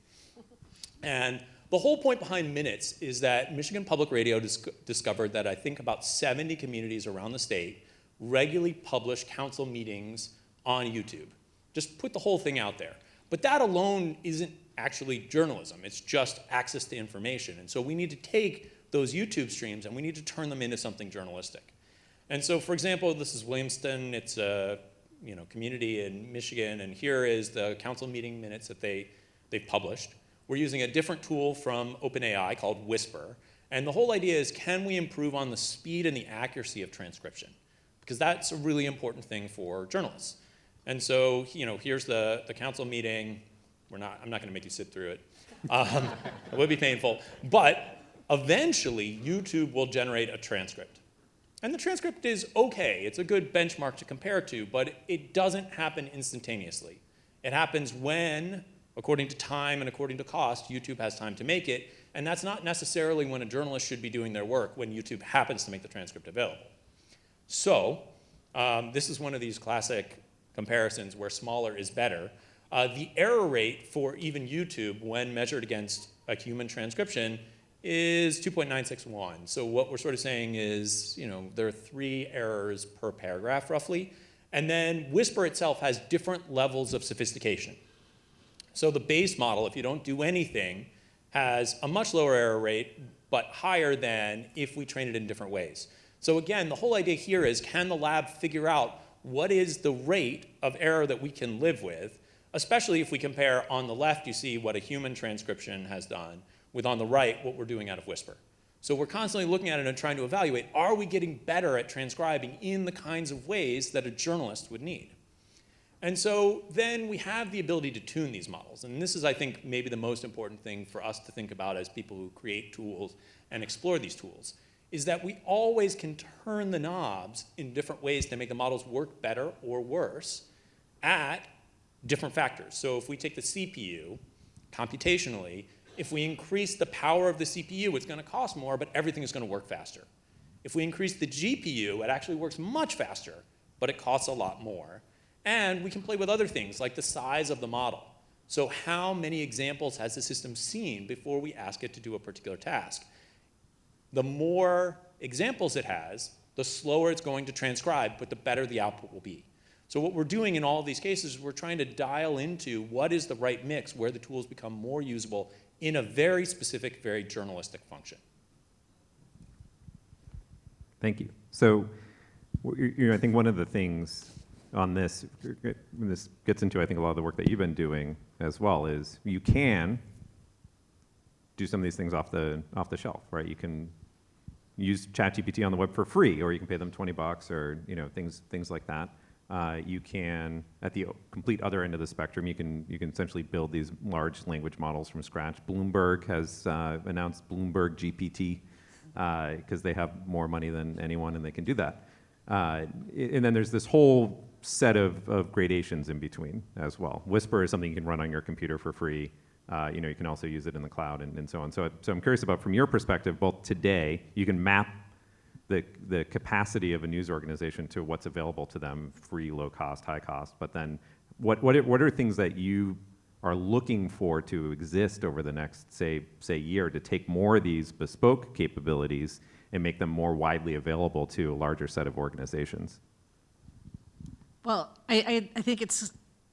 And the whole point behind Minutes is that Michigan Public Radio discovered that I think about 70 communities around the state regularly publish council meetings on YouTube. Just put the whole thing out there. But that alone isn't actually journalism. It's just access to information. And so we need to take those YouTube streams and we need to turn them into something journalistic. And so, for example, this is Williamston. It's a community in Michigan, and here is the council meeting minutes that they've published. We're using a different tool from OpenAI called Whisper. And the whole idea is, can we improve on the speed and the accuracy of transcription? Because that's a really important thing for journalists. And so, here's the council meeting. I'm not going to make you sit through it. It would be painful. But eventually, YouTube will generate a transcript. And the transcript is okay. It's a good benchmark to compare to, but it doesn't happen instantaneously. It happens when, according to time and according to cost, YouTube has time to make it. And that's not necessarily when a journalist should be doing their work, when YouTube happens to make the transcript available. So this is one of these classic comparisons where smaller is better. The error rate for even YouTube, when measured against a human transcription, is 2.961. So what we're sort of saying is, there are 3 errors per paragraph, roughly. And then Whisper itself has different levels of sophistication. So the base model, if you don't do anything, has a much lower error rate, but higher than if we train it in different ways. So again, the whole idea here is, can the lab figure out what is the rate of error that we can live with, especially if we compare on the left, you see what a human transcription has done, with on the right, what we're doing out of Whisper. So we're constantly looking at it and trying to evaluate, are we getting better at transcribing in the kinds of ways that a journalist would need? And so then we have the ability to tune these models. And this is, I think, maybe the most important thing for us to think about as people who create tools and explore these tools, is that we always can turn the knobs in different ways to make the models work better or worse at different factors. So if we take the CPU, computationally, if we increase the power of the CPU, it's going to cost more, but everything is going to work faster. If we increase the GPU, it actually works much faster, but it costs a lot more. And we can play with other things, like the size of the model. So how many examples has the system seen before we ask it to do a particular task? The more examples it has, the slower it's going to transcribe, but the better the output will be. So what we're doing in all of these cases is we're trying to dial into what is the right mix where the tools become more usable in a very specific, very journalistic function. Thank you. So, I think one of the things on this, and this gets into, I think, a lot of the work that you've been doing as well, is you can do some of these things off the shelf, right? You can use ChatGPT on the web for free, or you can pay them $20, or things like that. You can, at the complete other end of the spectrum, you can essentially build these large language models from scratch. Bloomberg has announced Bloomberg GPT because they have more money than anyone, and they can do that. And then there's this whole set of gradations in between as well. Whisper is something you can run on your computer for free. You can also use it in the cloud and so on. So I'm curious about, from your perspective, both today, you can map the capacity of a news organization to what's available to them, free, low cost, high cost. But then what are things that you are looking for to exist over the next, say year, to take more of these bespoke capabilities and make them more widely available to a larger set of organizations? Well, I think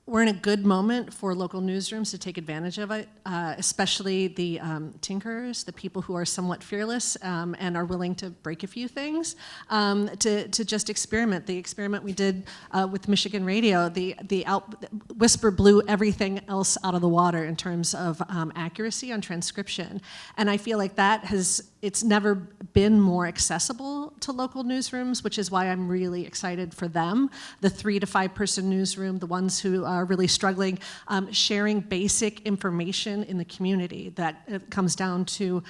we're in a good moment for local newsrooms to take advantage of it, especially the tinkerers, the people who are somewhat fearless and are willing to break a few things, to just experiment. The experiment we did with Michigan Radio, Whisper blew everything else out of the water in terms of accuracy on transcription. And I feel like it's never been more accessible to local newsrooms, which is why I'm really excited for them. The 3 to 5 person newsroom, the ones who are really struggling, sharing basic information in the community that comes down to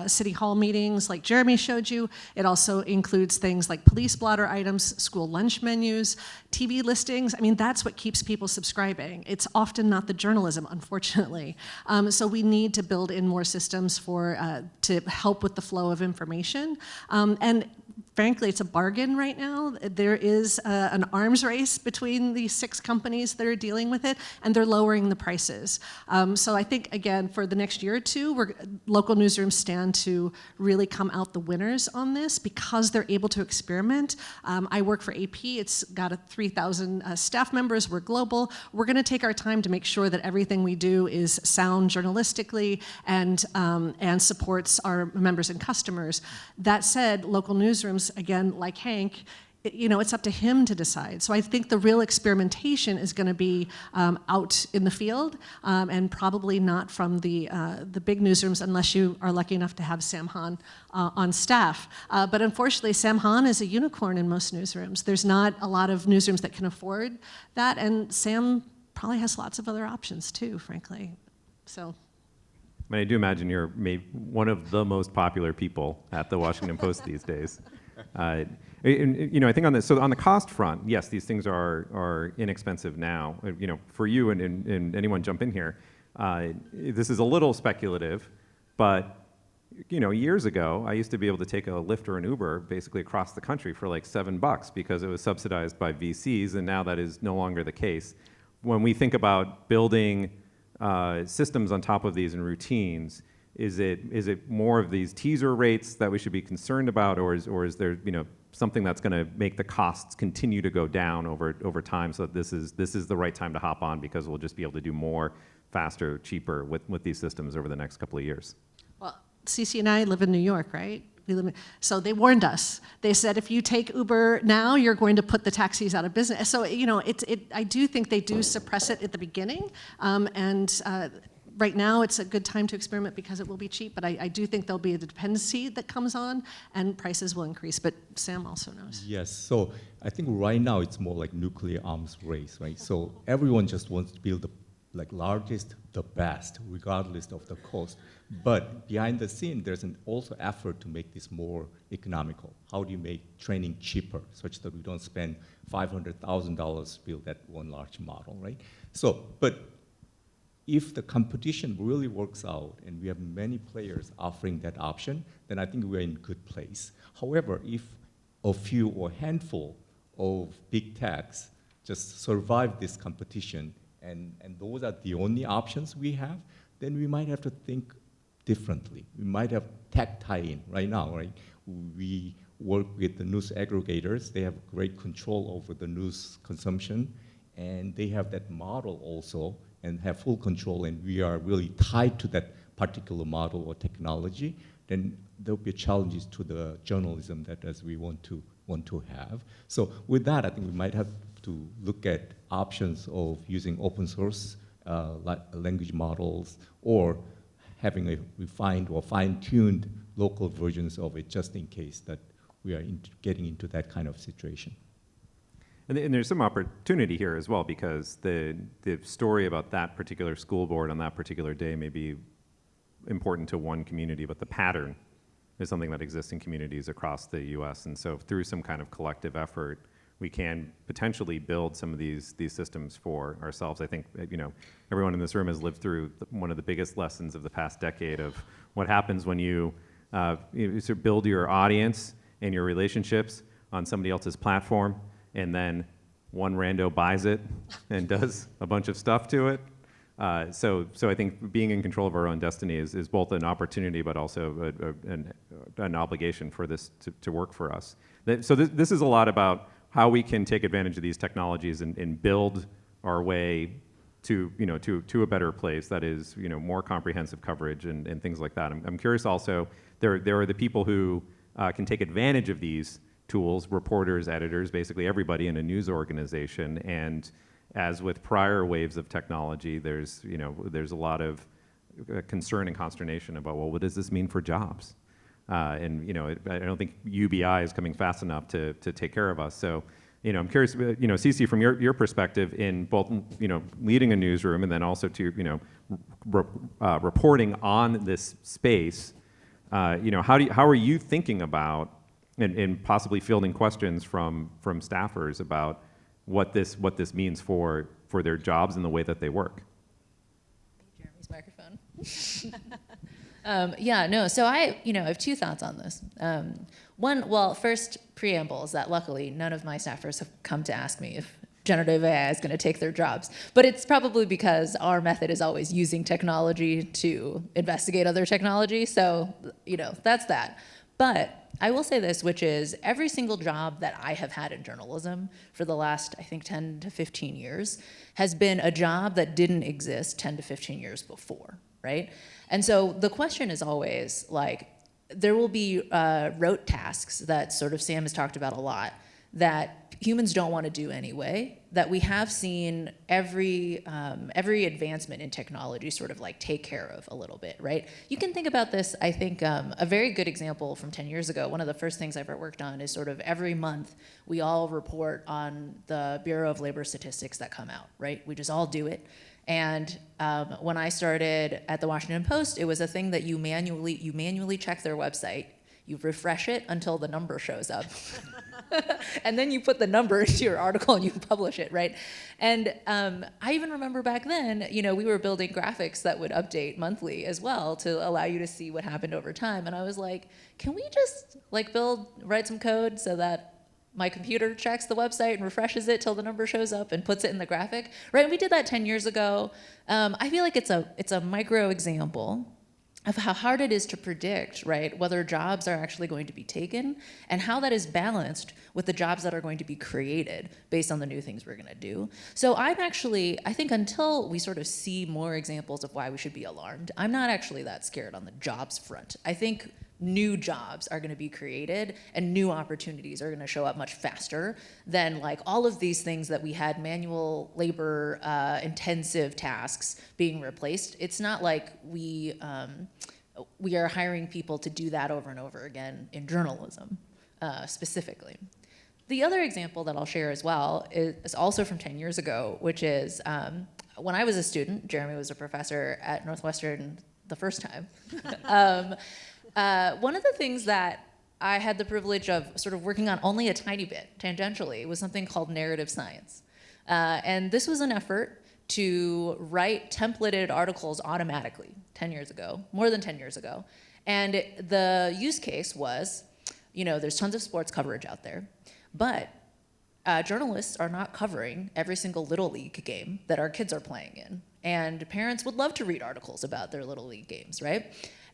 city hall meetings like Jeremy showed you. It also includes things like police blotter items, school lunch menus, TV listings. I mean, that's what keeps people subscribing. It's often not the journalism, unfortunately. So we need to build in more systems to help with the flow of information. And frankly, it's a bargain right now. There is an arms race between these 6 companies that are dealing with it, and they're lowering the prices. So I think, again, for the next year or two, local newsrooms stand to really come out the winners on this because they're able to experiment. I work for AP. It's got 3,000 staff members. We're global. We're going to take our time to make sure that everything we do is sound journalistically and supports our members and customers. That said, local newsrooms, again, like Hank, it's up to him to decide. So I think the real experimentation is going to be out in the field and probably not from the big newsrooms unless you are lucky enough to have Sam Hahn on staff. But unfortunately, Sam Hahn is a unicorn in most newsrooms. There's not a lot of newsrooms that can afford that, and Sam probably has lots of other options too, frankly. So. I do imagine you're maybe one of the most popular people at the Washington Post these days. I think on the cost front, yes, these things are inexpensive now. For you and anyone jump in here, this is a little speculative, but years ago, I used to be able to take a Lyft or an Uber basically across the country for like $7 because it was subsidized by VCs, and now that is no longer the case. When we think about building systems on top of these and routines, is it more of these teaser rates that we should be concerned about, or is there something that's going to make the costs continue to go down over time. So that this is the right time to hop on, because we'll just be able to do more, faster, cheaper with these systems over the next couple of years. Well, Sisi and I live in New York, right? So they warned us. They said, if you take Uber now, you're going to put the taxis out of business. So, I do think they do suppress it at the beginning. Right now, it's a good time to experiment because it will be cheap, but I do think there'll be a dependency that comes on and prices will increase, but Sam also knows. Yes, so I think right now it's more like nuclear arms race, right? So everyone just wants to build the largest, the best, regardless of the cost. But behind the scene, there's an also effort to make this more economical. How do you make training cheaper such that we don't spend $500,000 to build that one large model, right? So, but if the competition really works out and we have many players offering that option, then I think we're in a good place. However, if a few or handful of big techs just survive this competition and those are the only options we have, then we might have to think differently. We might have tech tie-in right now, right? We work with the news aggregators. They have great control over the news consumption, and they have that model also and have full control, and we are really tied to that particular model or technology, then there'll be challenges to the journalism that as we want to have. So with that, I think we might have to look at options of using open source language models, or having a refined or fine-tuned local versions of it, just in case that we are getting into that kind of situation. And there's some opportunity here as well, because the story about that particular school board on that particular day may be important to one community, but the pattern is something that exists in communities across the U.S. And so through some kind of collective effort, we can potentially build some of these systems for ourselves. I think everyone in this room has lived through one of the biggest lessons of the past decade of what happens when you sort of build your audience and your relationships on somebody else's platform, and then one rando buys it and does a bunch of stuff to it. So I think being in control of our own destiny is both an opportunity, but also an obligation for this to work for us. So this is a lot about how we can take advantage of these technologies and build our way to a better place that is more comprehensive coverage and things like that. I'm curious also, there are the people who can take advantage of these tools, reporters, editors, basically everybody in a news organization. And as with prior waves of technology, there's a lot of concern and consternation about, well, what does this mean for jobs? I don't think UBI is coming fast enough to take care of us. So, I'm curious, Sisi, from your perspective in both, leading a newsroom and then also to, reporting on this space, how are you thinking about and possibly fielding questions from staffers about what this means for their jobs and the way that they work? Jeremy's microphone. So I have two thoughts on this. First, preamble is that luckily none of my staffers have come to ask me if generative AI is going to take their jobs. But it's probably because our method is always using technology to investigate other technology. So, that's that. But I will say this, which is every single job that I have had in journalism for the last, I think, 10 to 15 years has been a job that didn't exist 10 to 15 years before, right? And so the question is always, there will be rote tasks that sort of Sam has talked about a lot that humans don't want to do anyway, that we have seen every advancement in technology sort of take care of a little bit, right? You can think about this, I think, a very good example from 10 years ago, one of the first things I've ever worked on is sort of every month we all report on the Bureau of Labor Statistics that come out, right? We just all do it. And when I started at the Washington Post, it was a thing that you manually check their website, you refresh it until the number shows up. And then you put the number into your article and you publish it, right? And I even remember back then, we were building graphics that would update monthly as well to allow you to see what happened over time. And I was like, can we just write some code so that my computer checks the website and refreshes it till the number shows up and puts it in the graphic, right? And we did that 10 years ago. I feel like it's a micro example. of how hard it is to predict, right, whether jobs are actually going to be taken and how that is balanced with the jobs that are going to be created based on the new things we're going to do. So I think until we sort of see more examples of why we should be alarmed, I'm not actually that scared on the jobs front. I think new jobs are going to be created and new opportunities are going to show up much faster than like all of these things that we had manual labor intensive tasks being replaced. It's not like we are hiring people to do that over and over again in journalism specifically. The other example that I'll share as well is also from 10 years ago, which is when I was a student, Jeremy was a professor at Northwestern the first time. One of the things that I had the privilege of sort of working on only a tiny bit, tangentially, was something called narrative science. And this was an effort to write templated articles automatically 10 years ago, more than 10 years ago. And the use case was, there's tons of sports coverage out there, but journalists are not covering every single Little League game that our kids are playing in. And parents would love to read articles about their Little League games, right?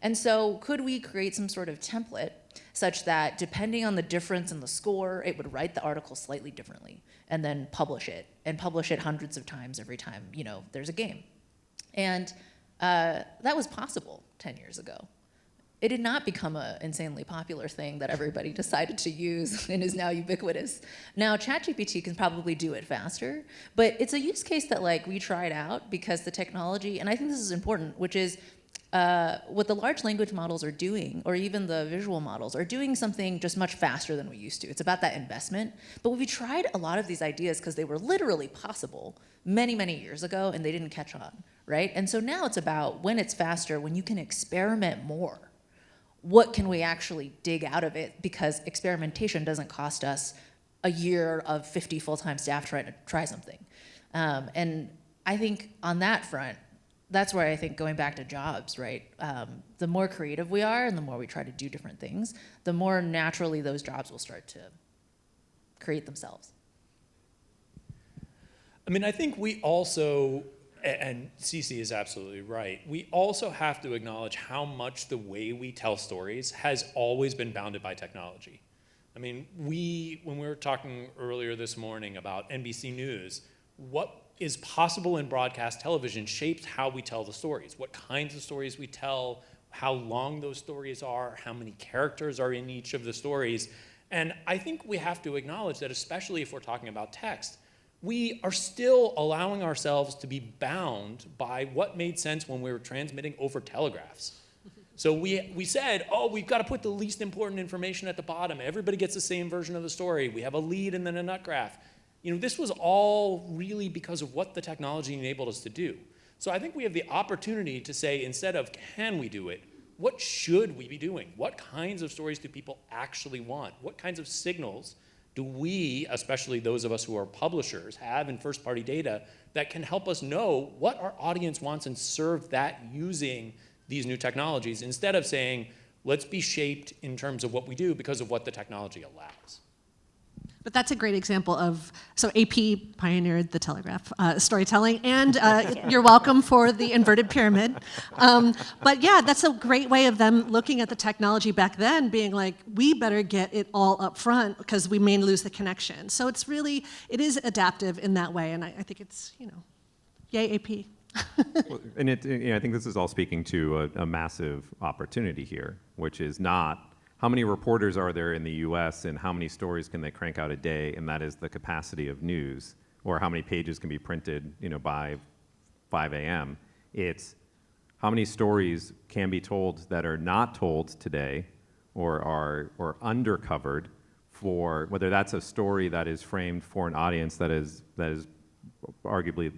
And so could we create some sort of template such that depending on the difference in the score, it would write the article slightly differently and then publish it hundreds of times every time, there's a game. And that was possible 10 years ago. It did not become an insanely popular thing that everybody decided to use and is now ubiquitous. Now, ChatGPT can probably do it faster, but it's a use case that we tried out because the technology, and I think this is important, which is what the large language models are doing, or even the visual models, are doing something just much faster than we used to. It's about that investment. But we tried a lot of these ideas because they were literally possible many, many years ago, and they didn't catch on, right? And so now it's about when it's faster, when you can experiment more, what can we actually dig out of it? Because experimentation doesn't cost us a year of 50 full-time staff trying to try something. And I think on that front, that's where I think going back to jobs, right? The more creative we are and the more we try to do different things, the more naturally those jobs will start to create themselves. I mean, I think we also, and Sisi is absolutely right, we also have to acknowledge how much the way we tell stories has always been bounded by technology. I mean, when we were talking earlier this morning about NBC News, what is possible in broadcast television shapes how we tell the stories, what kinds of stories we tell, how long those stories are, how many characters are in each of the stories. And I think we have to acknowledge that, especially if we're talking about text, we are still allowing ourselves to be bound by what made sense when we were transmitting over telegraphs. So we said, oh, we've got to put the least important information at the bottom. Everybody gets the same version of the story. We have a lead and then a nut graph. This was all really because of what the technology enabled us to do. So I think we have the opportunity to say, instead of can we do it, what should we be doing? What kinds of stories do people actually want? What kinds of signals do we, especially those of us who are publishers, have in first-party data that can help us know what our audience wants and serve that using these new technologies, instead of saying, let's be shaped in terms of what we do because of what the technology allows. But that's a great example of, so AP pioneered the telegraph storytelling, and you're welcome for the inverted pyramid. But yeah, that's a great way of them looking at the technology back then, being like, we better get it all up front because we may lose the connection. So it is adaptive in that way, and I think it's, yay AP. Well, and I think this is all speaking to a massive opportunity here, which is not how many reporters are there in the US and how many stories can they crank out a day, and that is the capacity of news, or how many pages can be printed by 5 a.m. It's how many stories can be told that are not told today or are undercovered, for whether that's a story that is framed for an audience that is arguably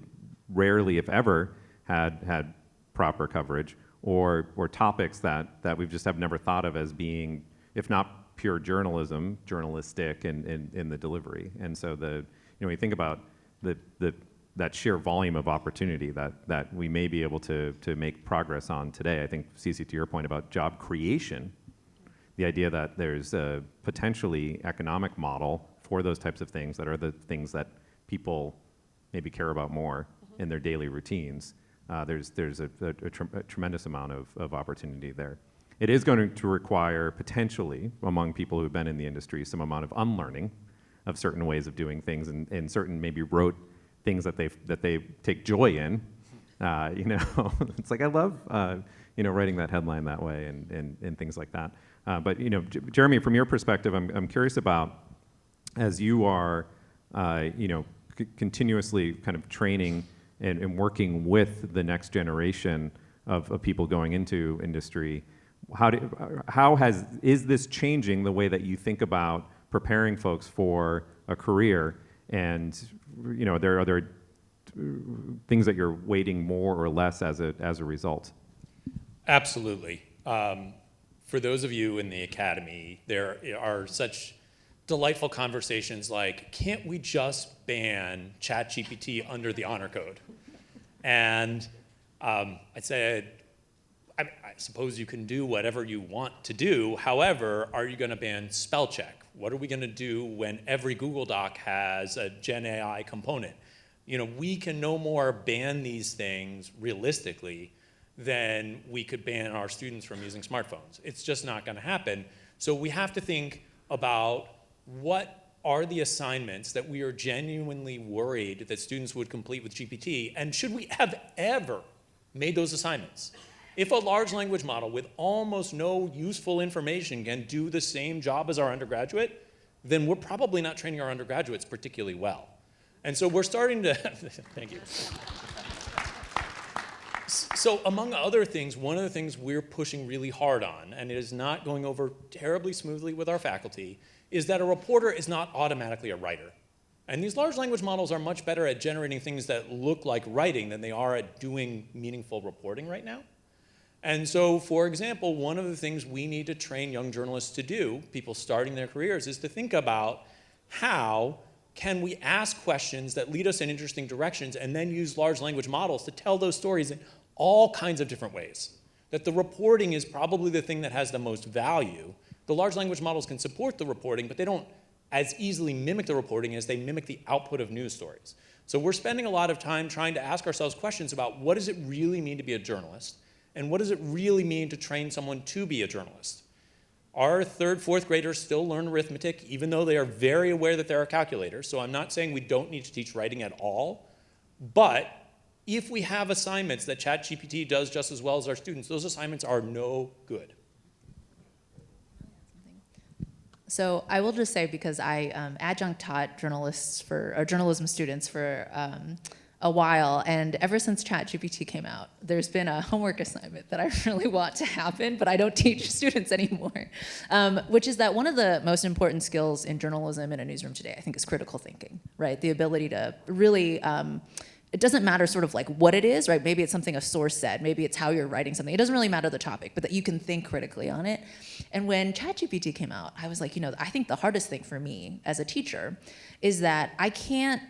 rarely, if ever, had proper coverage, or topics that we just have never thought of as being, if not pure journalism, journalistic in the delivery. And so when you think about that sheer volume of opportunity that we may be able to make progress on today, I think, Sisi, to your point about job creation, the idea that there's a potentially economic model for those types of things that are the things that people maybe care about more in their daily routines. there's a tremendous amount of opportunity there. It is going to require, potentially, among people who've been in the industry, some amount of unlearning of certain ways of doing things and certain maybe rote things that they take joy in. It's like I love writing that headline that way and things like that. But Jeremy, from your perspective, I'm curious about, as you are continuously kind of training and working with the next generation of people going into industry, is this changing the way that you think about preparing folks for a career? And are there things that you're weighting more or less as a result? Absolutely. For those of you in the academy, there are such delightful conversations like, can't we just ban ChatGPT under the honor code? And I said, I suppose you can do whatever you want to do. However, are you going to ban spell check? What are we going to do when every Google Doc has a Gen AI component? We can no more ban these things realistically than we could ban our students from using smartphones. It's just not going to happen. So we have to think about what are the assignments that we are genuinely worried that students would complete with GPT, and should we have ever made those assignments? If a large language model with almost no useful information can do the same job as our undergraduate, then we're probably not training our undergraduates particularly well. And so we're starting to, thank you. So among other things, one of the things we're pushing really hard on, and it is not going over terribly smoothly with our faculty, is that a reporter is not automatically a writer. And these large language models are much better at generating things that look like writing than they are at doing meaningful reporting right now. And so, for example, one of the things we need to train young journalists to do, people starting their careers, is to think about how can we ask questions that lead us in interesting directions and then use large language models to tell those stories in all kinds of different ways. That the reporting is probably the thing that has the most value. The large language models can support the reporting, but they don't as easily mimic the reporting as they mimic the output of news stories. So we're spending a lot of time trying to ask ourselves questions about what does it really mean to be a journalist, and what does it really mean to train someone to be a journalist? Our third, fourth graders still learn arithmetic, even though they are very aware that there are calculators. So I'm not saying we don't need to teach writing at all, but if we have assignments that ChatGPT does just as well as our students, those assignments are no good. So I will just say, because I adjunct taught journalism students for a while, and ever since ChatGPT came out, there's been a homework assignment that I really want to happen, but I don't teach students anymore, which is that one of the most important skills in journalism in a newsroom today, I think, is critical thinking, right? The ability to really, it doesn't matter sort of like what it is, right? Maybe it's something a source said, maybe it's how you're writing something. It doesn't really matter the topic, but that you can think critically on it. And when ChatGPT came out, I was like, I think the hardest thing for me as a teacher is that I can't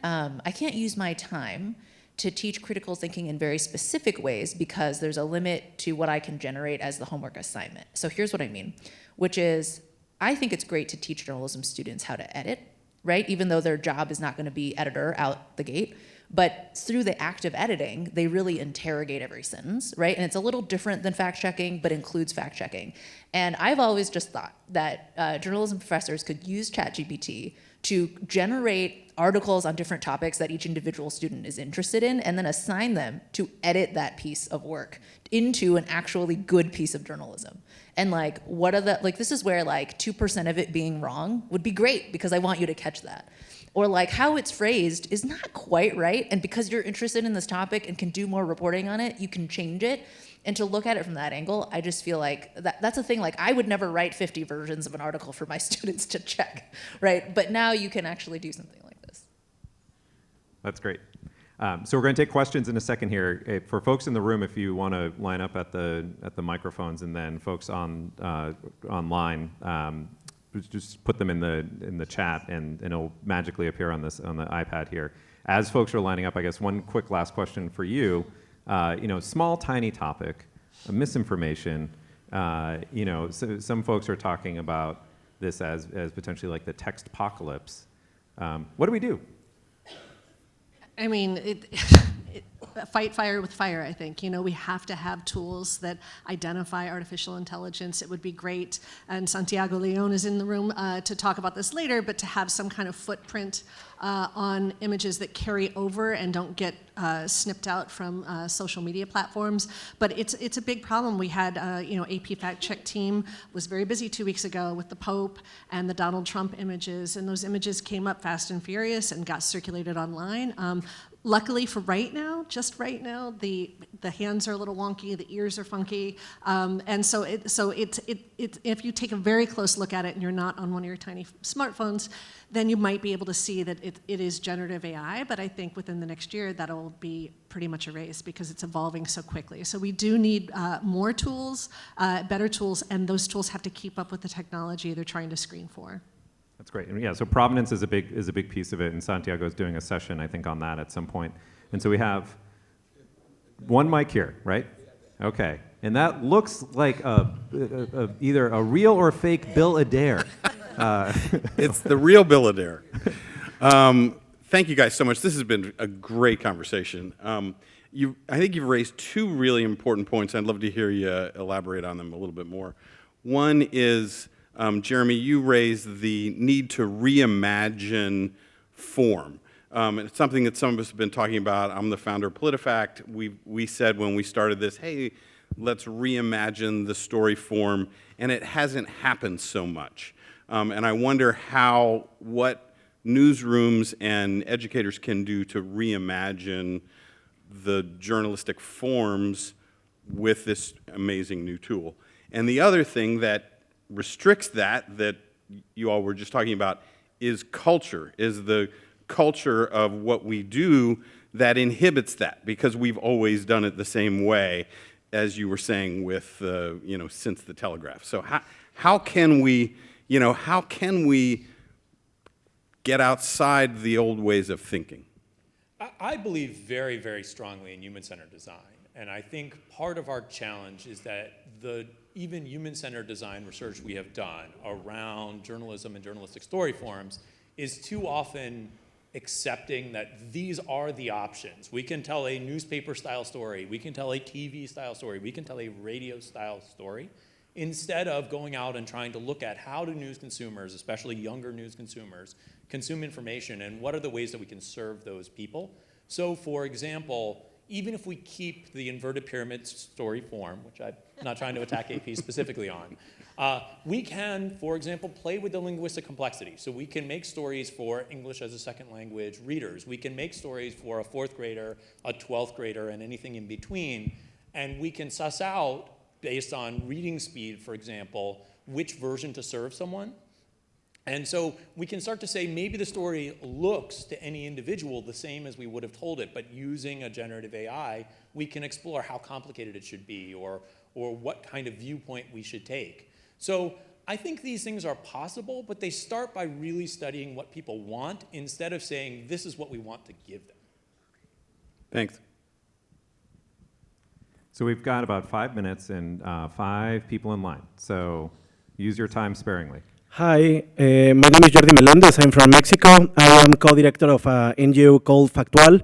use my time to teach critical thinking in very specific ways because there's a limit to what I can generate as the homework assignment. So here's what I mean, which is I think it's great to teach journalism students how to edit, right? Even though their job is not going to be editor out the gate. But through the act of editing, they really interrogate every sentence, right? And it's a little different than fact-checking, but includes fact-checking. And I've always just thought that journalism professors could use ChatGPT to generate articles on different topics that each individual student is interested in, and then assign them to edit that piece of work into an actually good piece of journalism. And this is where 2% of it being wrong would be great, because I want you to catch that. Or how it's phrased is not quite right, and because you're interested in this topic and can do more reporting on it, you can change it. And to look at it from that angle, I just feel like that's a thing. I would never write 50 versions of an article for my students to check, right? But now you can actually do something like this. That's great. So we're going to take questions in a second here. For folks in the room, if you want to line up at the microphones, and then folks online, just put them in the chat, and it'll magically appear on the iPad here. As folks are lining up, I guess one quick last question for you. Small, tiny topic, misinformation. So some folks are talking about this as potentially like the text apocalypse. What do we do? I mean, fight fire with fire, I think. You know, we have to have tools that identify artificial intelligence. It would be great, and Santiago Leon is in the room to talk about this later, but to have some kind of footprint on images that carry over and don't get snipped out from social media platforms. But it's a big problem. We had, you know, AP Fact Check team was very busy 2 weeks ago with the Pope and the Donald Trump images, and those images came up fast and furious and got circulated online. Luckily for right now, just right now, the hands are a little wonky, the ears are funky, and so if you take a very close look at it and you're not on one of your tiny smartphones, then you might be able to see that it is generative AI, but I think within the next year that'll be pretty much erased because it's evolving so quickly. So we do need more tools, better tools, and those tools have to keep up with the technology they're trying to screen for. That's great. And yeah, so provenance is a big piece of it, and Santiago is doing a session, I think, on that at some point. And so we have one mic here, right? Okay. And that looks like either a real or fake Bill Adair. It's the real Bill Adair. Thank you guys so much. This has been a great conversation. I think you've raised two really important points. I'd love to hear you elaborate on them a little bit more. One is, Jeremy, you raised the need to reimagine form. And it's something that some of us have been talking about. I'm the founder of PolitiFact. We said when we started this, hey, let's reimagine the story form, and it hasn't happened so much. And I wonder what newsrooms and educators can do to reimagine the journalistic forms with this amazing new tool. And the other thing that restricts that you all were just talking about is culture, is the culture of what we do that inhibits that, because we've always done it the same way, as you were saying, with, you know, since the telegraph. So how can we get outside the old ways of thinking? I believe very, very strongly in human-centered design. And I think part of our challenge is that even human-centered design research we have done around journalism and journalistic story forms is too often accepting that these are the options. We can tell a newspaper-style story, we can tell a TV-style story, we can tell a radio-style story, instead of going out and trying to look at how do news consumers, especially younger news consumers, consume information, and what are the ways that we can serve those people. So, for example, even if we keep the inverted pyramid story form, which I'm not trying to attack AP specifically on, we can, for example, play with the linguistic complexity. So we can make stories for English as a second language readers. We can make stories for a 4th grader, a 12th grader, and anything in between. And we can suss out, based on reading speed, for example, which version to serve someone. And so we can start to say maybe the story looks to any individual the same as we would have told it, but using a generative AI, we can explore how complicated it should be or what kind of viewpoint we should take. So I think these things are possible, but they start by really studying what people want instead of saying this is what we want to give them. Thanks. So we've got about 5 minutes and 5 people in line. So use your time sparingly. Hi, my name is Jordi Melendez. I'm from Mexico. I am co-director of an NGO called Factual.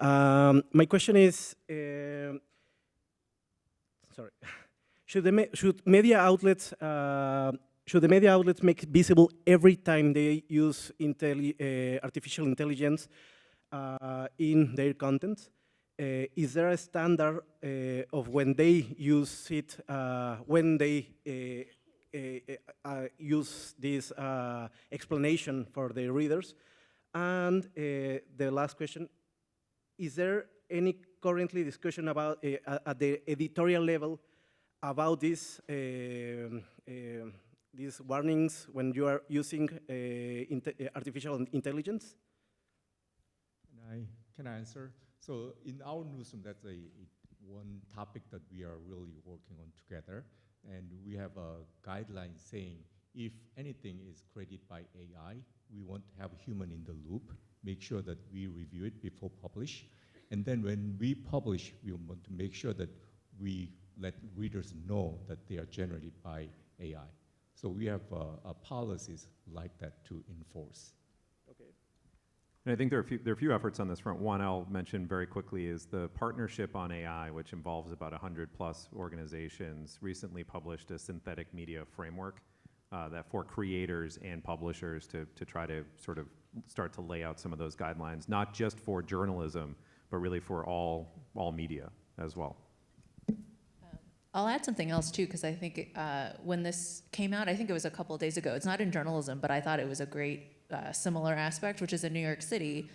My question is, should the media outlets make visible every time they use artificial intelligence in their content? Is there a standard of when they use it, when they use this explanation for the readers? And the last question, is there any currently discussion about at the editorial level about these warnings when you are using artificial intelligence? Can I answer? So in our newsroom, that's one topic that we are really working on together. And we have a guideline saying if anything is created by AI, we want to have a human in the loop, make sure that we review it before publish. And then when we publish, we want to make sure that we let readers know that they are generated by AI. So we have policies like that to enforce. Okay. And I think there are a few efforts on this front. One I'll mention very quickly is the Partnership on AI, which involves about 100+ organizations, recently published a synthetic media framework that for creators and publishers to try to sort of start to lay out some of those guidelines, not just for journalism, but really for all media as well. I'll add something else too, because I think when this came out, I think it was a couple of days ago. It's not in journalism, but I thought it was a great similar aspect, which is in New York City.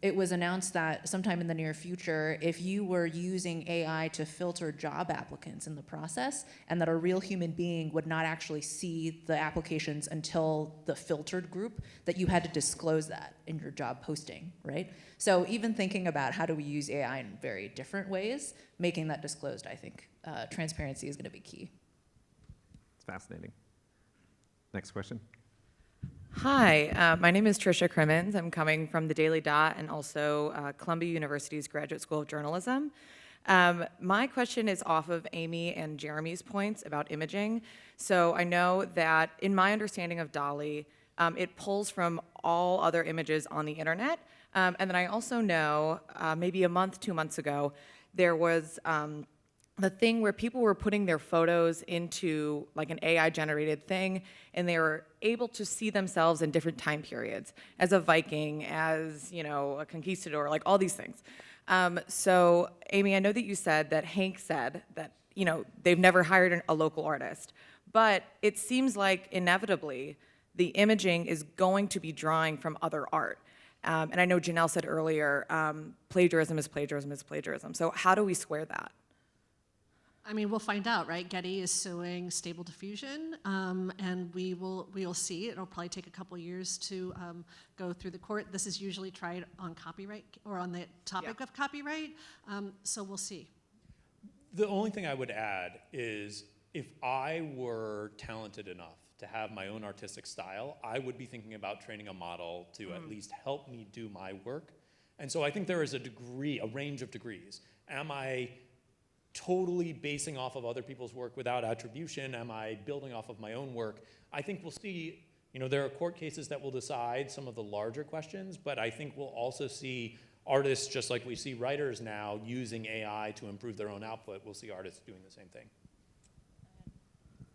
It was announced that sometime in the near future, if you were using AI to filter job applicants in the process, and that a real human being would not actually see the applications until the filtered group, that you had to disclose that in your job posting, right? So even thinking about how do we use AI in very different ways, making that disclosed, I think transparency is going to be key. It's fascinating. Next question. Hi, my name is Tricia Crimmins. I'm coming from the Daily Dot and also Columbia University's Graduate School of Journalism. My question is off of Aimee and Jeremy's points about imaging. So I know that in my understanding of DALL-E, it pulls from all other images on the internet. And then I also know maybe a month, 2 months ago, there was the thing where people were putting their photos into like an AI generated thing, and they were able to see themselves in different time periods as a Viking, as, you know, a conquistador, like all these things. So Aimee, I know that you said that Hank said that, you know, they've never hired a local artist, but it seems like inevitably the imaging is going to be drawing from other art. And I know Janelle said earlier, plagiarism is plagiarism is plagiarism. So how do we square that? I mean, we'll find out, right? Getty is suing Stable Diffusion, and we will see. It'll probably take a couple years to go through the court. This is usually tried on copyright or on the topic of copyright, so we'll see. The only thing I would add is if I were talented enough to have my own artistic style, I would be thinking about training a model to at least help me do my work. And so I think there is a range of degrees. Am I totally basing off of other people's work without attribution? Am I building off of my own work? I think we'll see, you know, there are court cases that will decide some of the larger questions, but I think we'll also see artists, just like we see writers now, using AI to improve their own output. We'll see artists doing the same thing.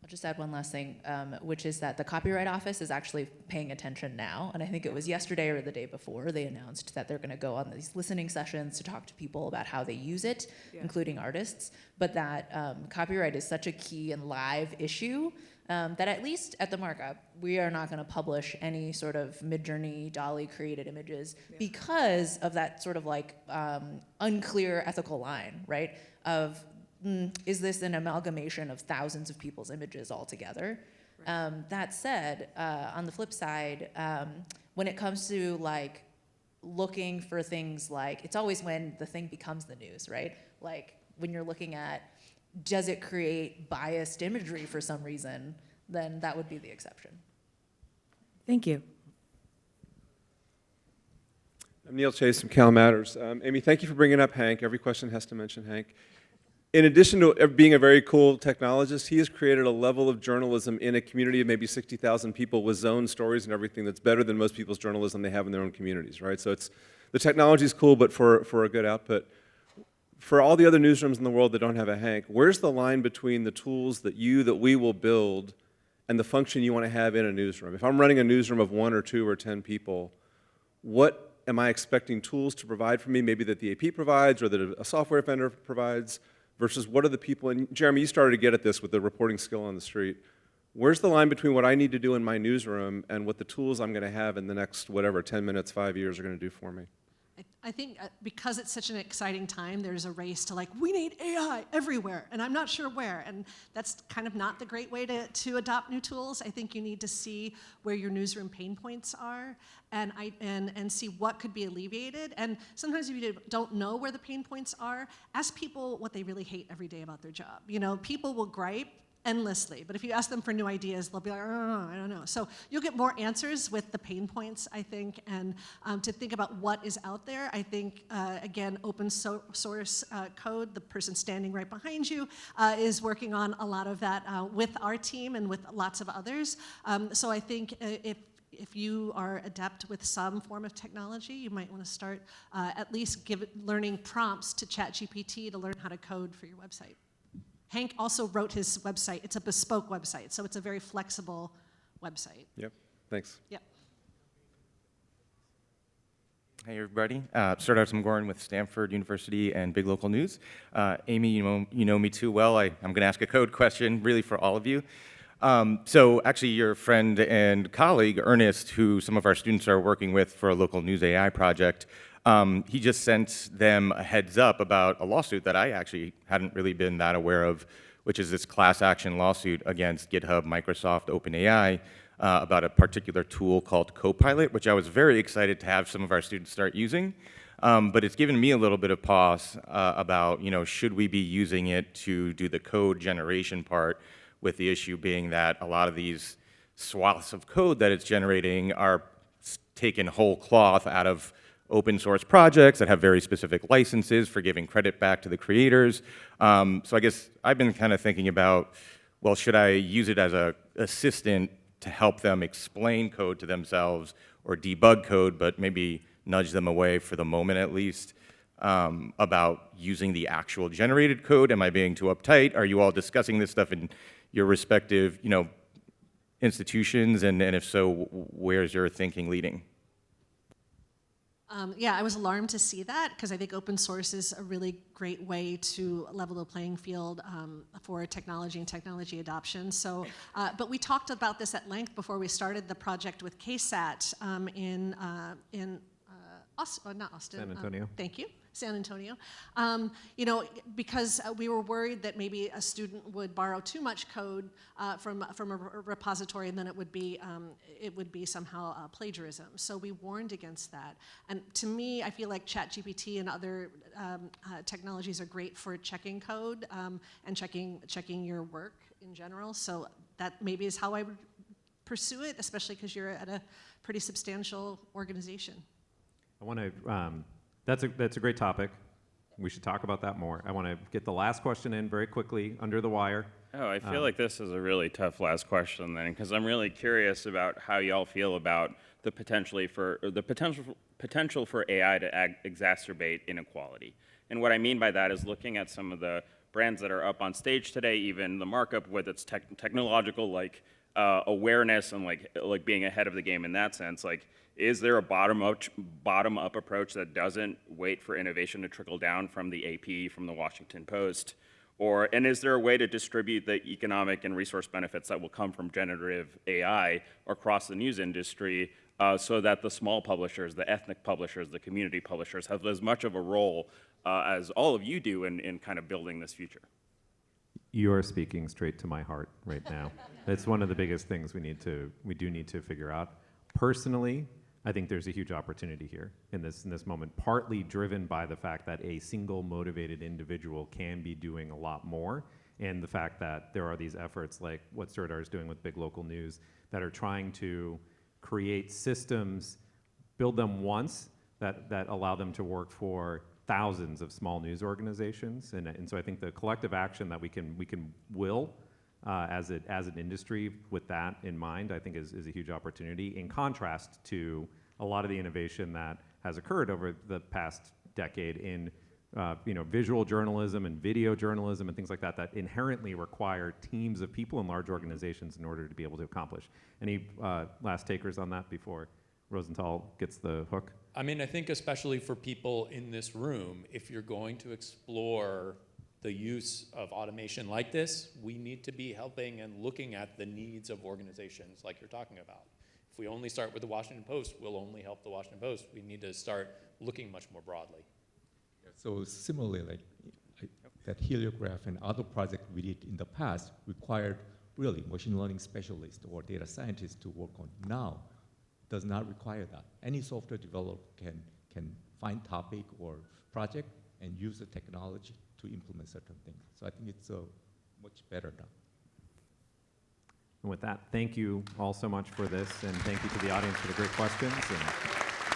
I'll just add one last thing, which is that the Copyright Office is actually paying attention now, and I think it was yesterday or the day before they announced that they're going to go on these listening sessions to talk to people about how they use it, including artists, but that copyright is such a key and live issue that at least at the Markup, we are not going to publish any sort of Midjourney, DALL-E created images because of that sort of like unclear ethical line, right, of is this an amalgamation of thousands of people's images all together? Right. That said, on the flip side, when it comes to like looking for things like, it's always when the thing becomes the news, right? Like when you're looking at, does it create biased imagery for some reason, then that would be the exception. Thank you. I'm Neil Chase from Cal Matters. Aimee, thank you for bringing up Hank. Every question has to mention Hank. In addition to being a very cool technologist, he has created a level of journalism in a community of maybe 60,000 people with zone stories and everything that's better than most people's journalism they have in their own communities, right? So the technology is cool, but for a good output. For all the other newsrooms in the world that don't have a Hank, where's the line between the tools that we will build and the function you want to have in a newsroom? If I'm running a newsroom of 1 or 2 or 10 people, what am I expecting tools to provide for me, maybe that the AP provides or that a software vendor provides, versus what are the people, and Jeremy, you started to get at this with the reporting skill on the street. Where's the line between what I need to do in my newsroom and what the tools I'm going to have in the next, whatever, 10 minutes, 5 years are going to do for me? I think because it's such an exciting time, there's a race to like, we need AI everywhere, and I'm not sure where, and that's kind of not the great way to adopt new tools. I think you need to see where your newsroom pain points are and see what could be alleviated. And sometimes if you don't know where the pain points are, ask people what they really hate every day about their job. You know, people will gripe endlessly, but if you ask them for new ideas, they'll be like, I don't know. So you'll get more answers with the pain points, I think, and to think about what is out there. I think, again, open source code, the person standing right behind you is working on a lot of that with our team and with lots of others. So I think if you are adept with some form of technology, you might want to start at least learning prompts to ChatGPT to learn how to code for your website. Hank also wrote his website. It's a bespoke website, so it's a very flexible website. Yep, thanks. Yep. Hey everybody, Sardar Samgoran with Stanford University and Big Local News. Amy, you know me too well. I'm going to ask a code question really for all of you. So actually your friend and colleague, Ernest, who some of our students are working with for a local news AI project, he just sent them a heads up about a lawsuit that I actually hadn't really been that aware of, which is this class action lawsuit against GitHub, Microsoft, OpenAI, about a particular tool called Copilot, which I was very excited to have some of our students start using. But it's given me a little bit of pause about, should we be using it to do the code generation part, with the issue being that a lot of these swaths of code that it's generating are taken whole cloth out of open source projects that have very specific licenses for giving credit back to the creators. So I guess I've been kind of thinking about, well, should I use it as an assistant to help them explain code to themselves or debug code, but maybe nudge them away for the moment at least about using the actual generated code? Am I being too uptight? Are you all discussing this stuff in your respective, institutions? And if so, where's your thinking leading? Yeah, I was alarmed to see that because I think open source is a really great way to level the playing field for technology and technology adoption. So, but we talked about this at length before we started the project with KSAT in not Austin. San Antonio. Thank you. San Antonio. Because we were worried that maybe a student would borrow too much code from a repository, and then it would be somehow plagiarism. So we warned against that. And to me, I feel like ChatGPT and other technologies are great for checking code and checking your work in general. So that maybe is how I would pursue it, especially because you're at a pretty substantial organization. I want to. That's a great topic. We should talk about that more. I want to get the last question in very quickly, under the wire. Oh, I feel like this is a really tough last question then, because I'm really curious about how y'all feel about the potential for AI to exacerbate inequality. And what I mean by that is looking at some of the brands that are up on stage today, even the Markup with its technological awareness and like being ahead of the game in that sense. Is there a bottom-up approach that doesn't wait for innovation to trickle down from the AP, from the Washington Post? And is there a way to distribute the economic and resource benefits that will come from generative AI across the news industry so that the small publishers, the ethnic publishers, the community publishers have as much of a role as all of you do in kind of building this future? You are speaking straight to my heart right now. That's one of the biggest things we do need to figure out. Personally, I think there's a huge opportunity here in this moment, partly driven by the fact that a single motivated individual can be doing a lot more, and the fact that there are these efforts like what Sardar is doing with Big Local News that are trying to create systems, build them once that allow them to work for thousands of small news organizations, and so I think the collective action that we can will as an industry with that in mind, I think is a huge opportunity, in contrast to a lot of the innovation that has occurred over the past decade in visual journalism and video journalism and things like that inherently require teams of people in large organizations in order to be able to accomplish. Any last takers on that before Rosenthal gets the hook? I mean, I think especially for people in this room, if you're going to explore the use of automation like this, we need to be helping and looking at the needs of organizations like you're talking about. If we only start with the Washington Post, we'll only help the Washington Post. We need to start looking much more broadly. So similarly, that heliograph and other projects we did in the past required really machine learning specialists or data scientists to work on. Now, does not require that. Any software developer can find topic or project and use the technology to implement certain things. So I think it's much better now. And with that, thank you all so much for this, and thank you to the audience for the great questions. And